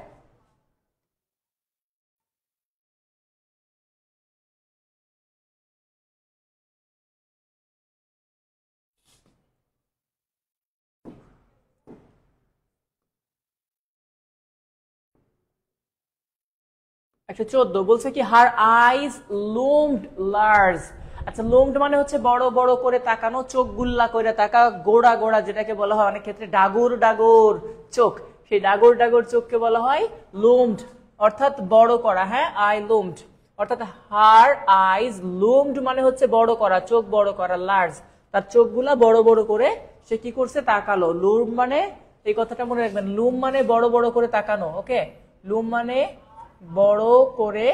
একটা 14 বলছে কি হার আইজ লুমড লার্জ। আচ্ছা, লুমড মানে হচ্ছে বড় বড় করে তাকানো, চোখ গুল্লা করে তাকা, গোড়া গোড়া, যেটাকে বলা হয় অনেক ক্ষেত্রে ডাগর ডাগর চোখ, সেই ডাগর ডাগর চোখকে বলা হয় লুমড, অর্থাৎ বড় করা। হ্যাঁ, আই লুমড, অর্থাৎ হার আইজ লুমড মানে হচ্ছে বড় করা, চোখ বড় করা। লার্জ, তার চোখগুলা বড় বড় করে সে কি করছে? তাকালো। লুম মানে, এই কথাটা মনে রাখবেন, লুম মানে বড় বড় করে তাকানো। ওকে, লুম মানে বড় করে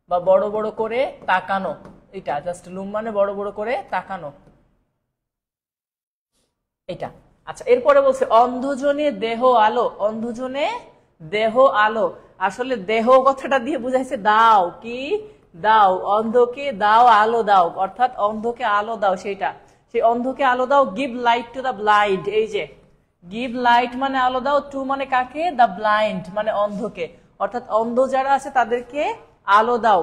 বা বড় বড় করে তাকানো, এটা জাস্ট লুম মানে বড় বড় করে তাকানো, এটা। আচ্ছা, এরপরে বলছে অন্ধজনে দেহ আলো, অন্ধজনে দেহ আলো। আসলে দেহ কথাটা দিয়ে বুঝাইছে দাও, কি দাও, অন্ধকে দাও আলো দাও, অর্থাৎ অন্ধকে আলো দাও, সেইটা, সেই অন্ধকে আলো দাও। Give light to the blind, এই যে গিভ লাইট মানে আলো দাও, টু মানে কাকে, দ্য ব্লাইন্ড মানে অন্ধকে, অর্থাৎ অন্ধ যারা আছে তাদেরকে আলো দাও।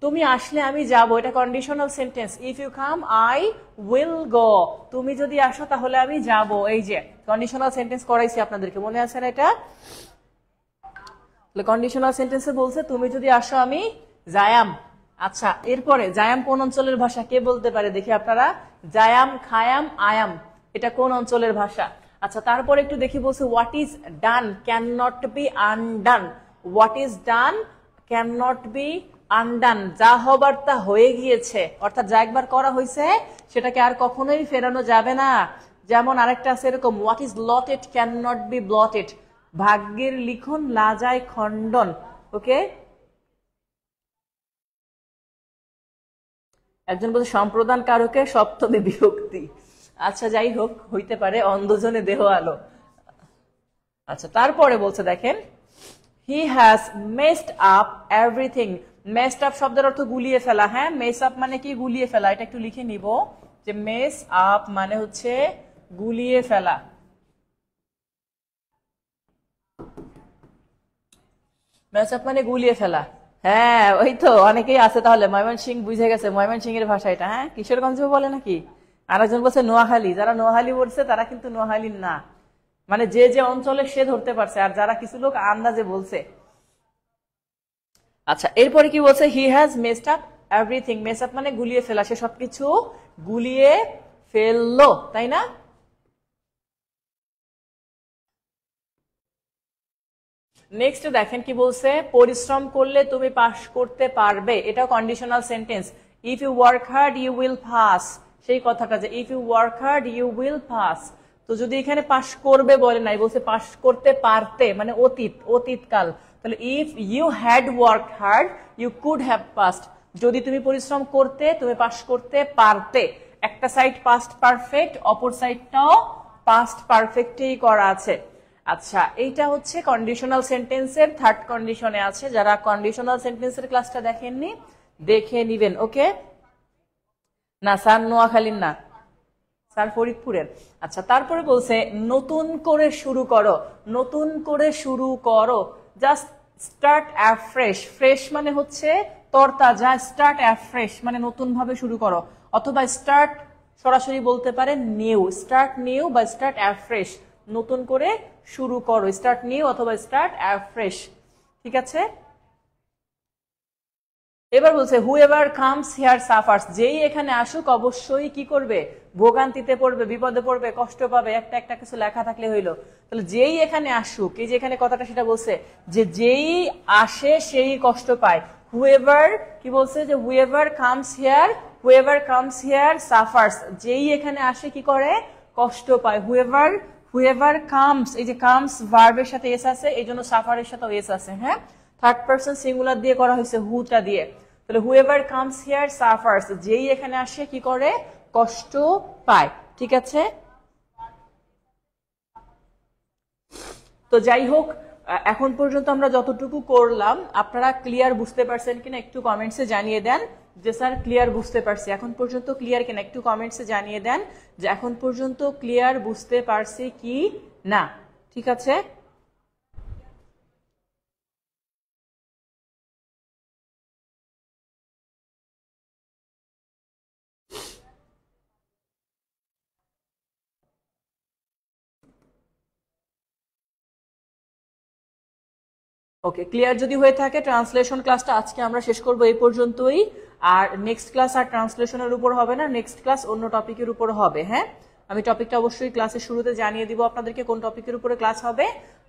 তুমি আসলে আমি যাব, এটা conditional sentence. If you come I will go, তুমি যদি আসো তাহলে আমি যাব, এই যে কন্ডিশনাল সেন্টেন্স করাইছি আপনাদেরকে, মনে আছে না এটা? কন্ডিশনাল সেন্টেন্সে বলছে তুমি যদি আসো আমি যায়াম। আচ্ছা, এরপরে জায়াম কোন অঞ্চলের ভাষা কে বলতে পারে দেখি আপনারা? জায়াম, খায়াম, আয়াম, এটা কোন অঞ্চলের ভাষা? আচ্ছা, তারপরে একটু দেখি, বলছে what is done can not be undone. What is done can not be undone, যা হবার তা হয়ে গিয়েছে, অর্থাৎ যা একবার করা হয়েছে সেটাকে আর কখনোই ফেরানো যাবে না। যেমন আরেকটা আছে এরকম, what is lotted can not be blotted, ভাগ্যের লিখন লা যায় খণ্ডন। ওকে, একজন বলছে সম্প্রদান কারকে সপ্তমী বিভক্তি। আচ্ছা, যাই হোক, হইতে পারে, অন্ধজনে দেহ আলো। আচ্ছা, তারপরে বলছে দেখেন, he has messed up everything. Messed up শব্দের অর্থ গুলিয়ে ফেলা। হ্যাঁ, মেস আপ মানে কি, গুলিয়ে ফেলা। এটা একটু লিখে নিব যে মেস আপ মানে হচ্ছে গুলিয়ে ফেলা। মেস আপ মানে গুলিয়ে ফেলা। হ্যাঁ, ওই তো, অনেকেই আছে তাহলে ময়মনসিংহ বুঝে গেছে, ময়মনসিংহের ভাষা এটা। হ্যাঁ, কিশোরগঞ্জ বলে নাকি, আর একজন বলছে নোয়াখালী। যারা নোয়াখালী বলছে তারা কিন্তু নোয়াখালীর না, মানে যে যে অঞ্চলে সে ধরতে পারছে, আর যারা কিছু লোক আন্দাজে বলছে। আচ্ছা, এরপরে কি বলছে, he has messed up everything. Mace up মানে গুলিয়ে ফেলা, সে সবকিছু গুলিয়ে ফেললো, তাই না? নেক্সট দেখেন কি বলছে, পরিশ্রম করলে তুমি পাস করতে পারবে, এটাও conditional sentence. If you work hard you will pass, সেই কথাটা যে if you work hard you will pass. তো যদি এখানে পাস করবে বলে নাই, বলছে পাস করতে পারতে, মানে অতীত, অতীতকাল। তাহলে if you had work hard you could have passed, যদি তুমি পরিশ্রম করতে তুমি পাস করতে পারতে। একটা সাইড পাস্ট পারফেক্ট, অপর সাইডটাও পাস্ট পারফেক্টেই করা আছে। আচ্ছা, এইটা হচ্ছে কন্ডিশনাল সেন্টেন্সের থার্ড কন্ডিশনে আছে। যারা কন্ডিশনাল সেন্টেন্সের ক্লাসটা দেখেননি দেখে নিবেন। ওকে, না স্যার নোয়াখালীর না, স্যার ফরিদপুরের। আচ্ছা, তারপরে বলছে নতুন করে শুরু করো, নতুন করে শুরু করো। Just start afresh. ফ্রেশ মানে হচ্ছে তরতাজা, স্টার্ট অ্যাফ্রেশ মানে নতুন ভাবে শুরু করো, অথবা স্টার্ট সরাসরি বলতে পারেন নিউ, স্টার্ট নিউ বা স্টার্ট অ্যাফ্রেশ, নতুন করে শুরু করো, স্টার্ট নিউ অথবা স্টার্ট অ্যাফ্রেশ। ঠিক আছে, এবার বলছে হু এভার কামস হিয়ার সাফার্স, যেই এখানে আসুক অবশ্যই কি করবে, ভোগান্তিতে পড়বে, বিপদে পড়বে, কষ্ট পাবে। একটা একটা কিছু লেখা থাকলে হইলো। তাহলে যেই এখানে আসুক, এই যে এখানে কথাটা সেটা বলছে যে যেই আসে সেই কষ্ট পায়। হুএভার কি বলছে, যে হুএভার কামস হিয়ার সাফার্স, যেই এখানে আসে কি করে, কষ্ট পায়। হুএভার কামস, এই যে কামস ভার্বের সাথে এস আছে, এই জন্য সাফারের সাথে এস আছে। হ্যাঁ, থার্ড পারসন সিঙ্গুলার দিয়ে করা হয়েছে, হুটা দিয়ে। তাহলে হুএভার কামস হিয়ার সাফার্স, যেই এখানে আসে কি করে, কষ্ট পায়। ঠিক আছে, তো যাই হোক, এখন পর্যন্ত আমরা যতটুকু করলাম আপনারা ক্লিয়ার বুঝতে পারছেন কিনা একটু কমেন্টসে জানিয়ে দেন যে স্যার ক্লিয়ার বুঝতে পারছি। এখন পর্যন্ত ক্লিয়ার কিনা একটু কমেন্টসে জানিয়ে দেন যে এখন পর্যন্ত ক্লিয়ার বুঝতে পারছি কি না। ঠিক আছে, ওকে, ক্লিয়ার যদি হয়ে থাকে ট্রান্সলেশন ক্লাসটা আজকে আমরা শেষ করব এই পর্যন্তই। আর নেক্সট ক্লাস আর ট্রান্সলেশনের উপর হবে না, নেক্সট ক্লাস অন্য টপিকের উপর হবে। হ্যাঁ, আমি টপিকটা অবশ্যই ক্লাসের শুরুতে জানিয়ে দিব আপনাদেরকে কোন টপিকের উপরে ক্লাস হবে।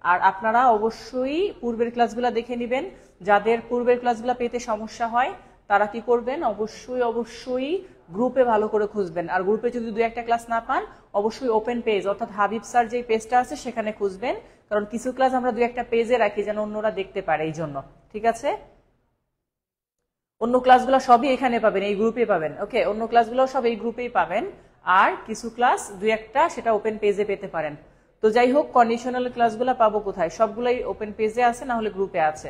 আর আপনারা অবশ্যই পূর্বের ক্লাসগুলো দেখে নেবেন। যাদের পূর্বের ক্লাসগুলো পেতে সমস্যা হয় তারা কি করবেন, অবশ্যই গ্রুপে ভালো করে খুঁজবেন। আর গ্রুপে যদি দু একটা ক্লাস না পান অবশ্যই ওপেন পেজ অর্থাৎ হাবিব স্যার যে পেজটা আছে সেখানে খুঁজবেন, কারণ কিছু ক্লাস আমরা দু একটা পেজে রাখি যেন অন্যরা দেখতে পারে, এই জন্য। ঠিক আছে, অন্য ক্লাসগুলো সবই এখানে পাবেন, এই গ্রুপে পাবেন। ওকে, অন্য ক্লাসগুলো সব এই গ্রুপেই পাবেন, আর কিছু ক্লাস দুই একটা সেটা ওপেন পেজে পেতে পারেন। তো যাই হোক, কন্ডিশনাল ক্লাসগুলো পাবো কোথায়? সবগুলাই ওপেন পেজে আছে, না হলে গ্রুপে আছে।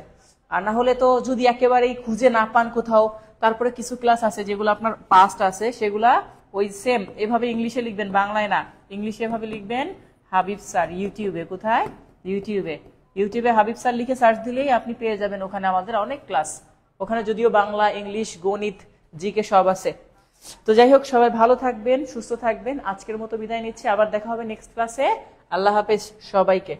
আর না হলে তো যদি একেবারেই খুঁজে না পান কোথাও, তারপরে কিছু ক্লাস আছে যেগুলো আপনার পাস্ট আছে, সেগুলা ওই সেম এভাবে ইংলিশে লিখবেন, বাংলায় না, ইংলিশে এভাবে লিখবেন হাবিব স্যার ইউটিউবে। কোথায়? ইউটিউবে। ইউটিউবে হাবিব স্যার লিখে সার্চ দিলেই আপনি পেয়ে যাবেন ওখানে আমাদের অনেক ক্লাস। ওখানে যদিও বাংলা, ইংলিশ, গণিত, জিকে সব আছে। তো যাই হোক, সবাই ভালো থাকবেন, সুস্থ থাকবেন। আজকের মতো বিদায় নিচ্ছি, আবার দেখা হবে নেক্সট ক্লাসে। আল্লাহ হাফেজ সবাইকে।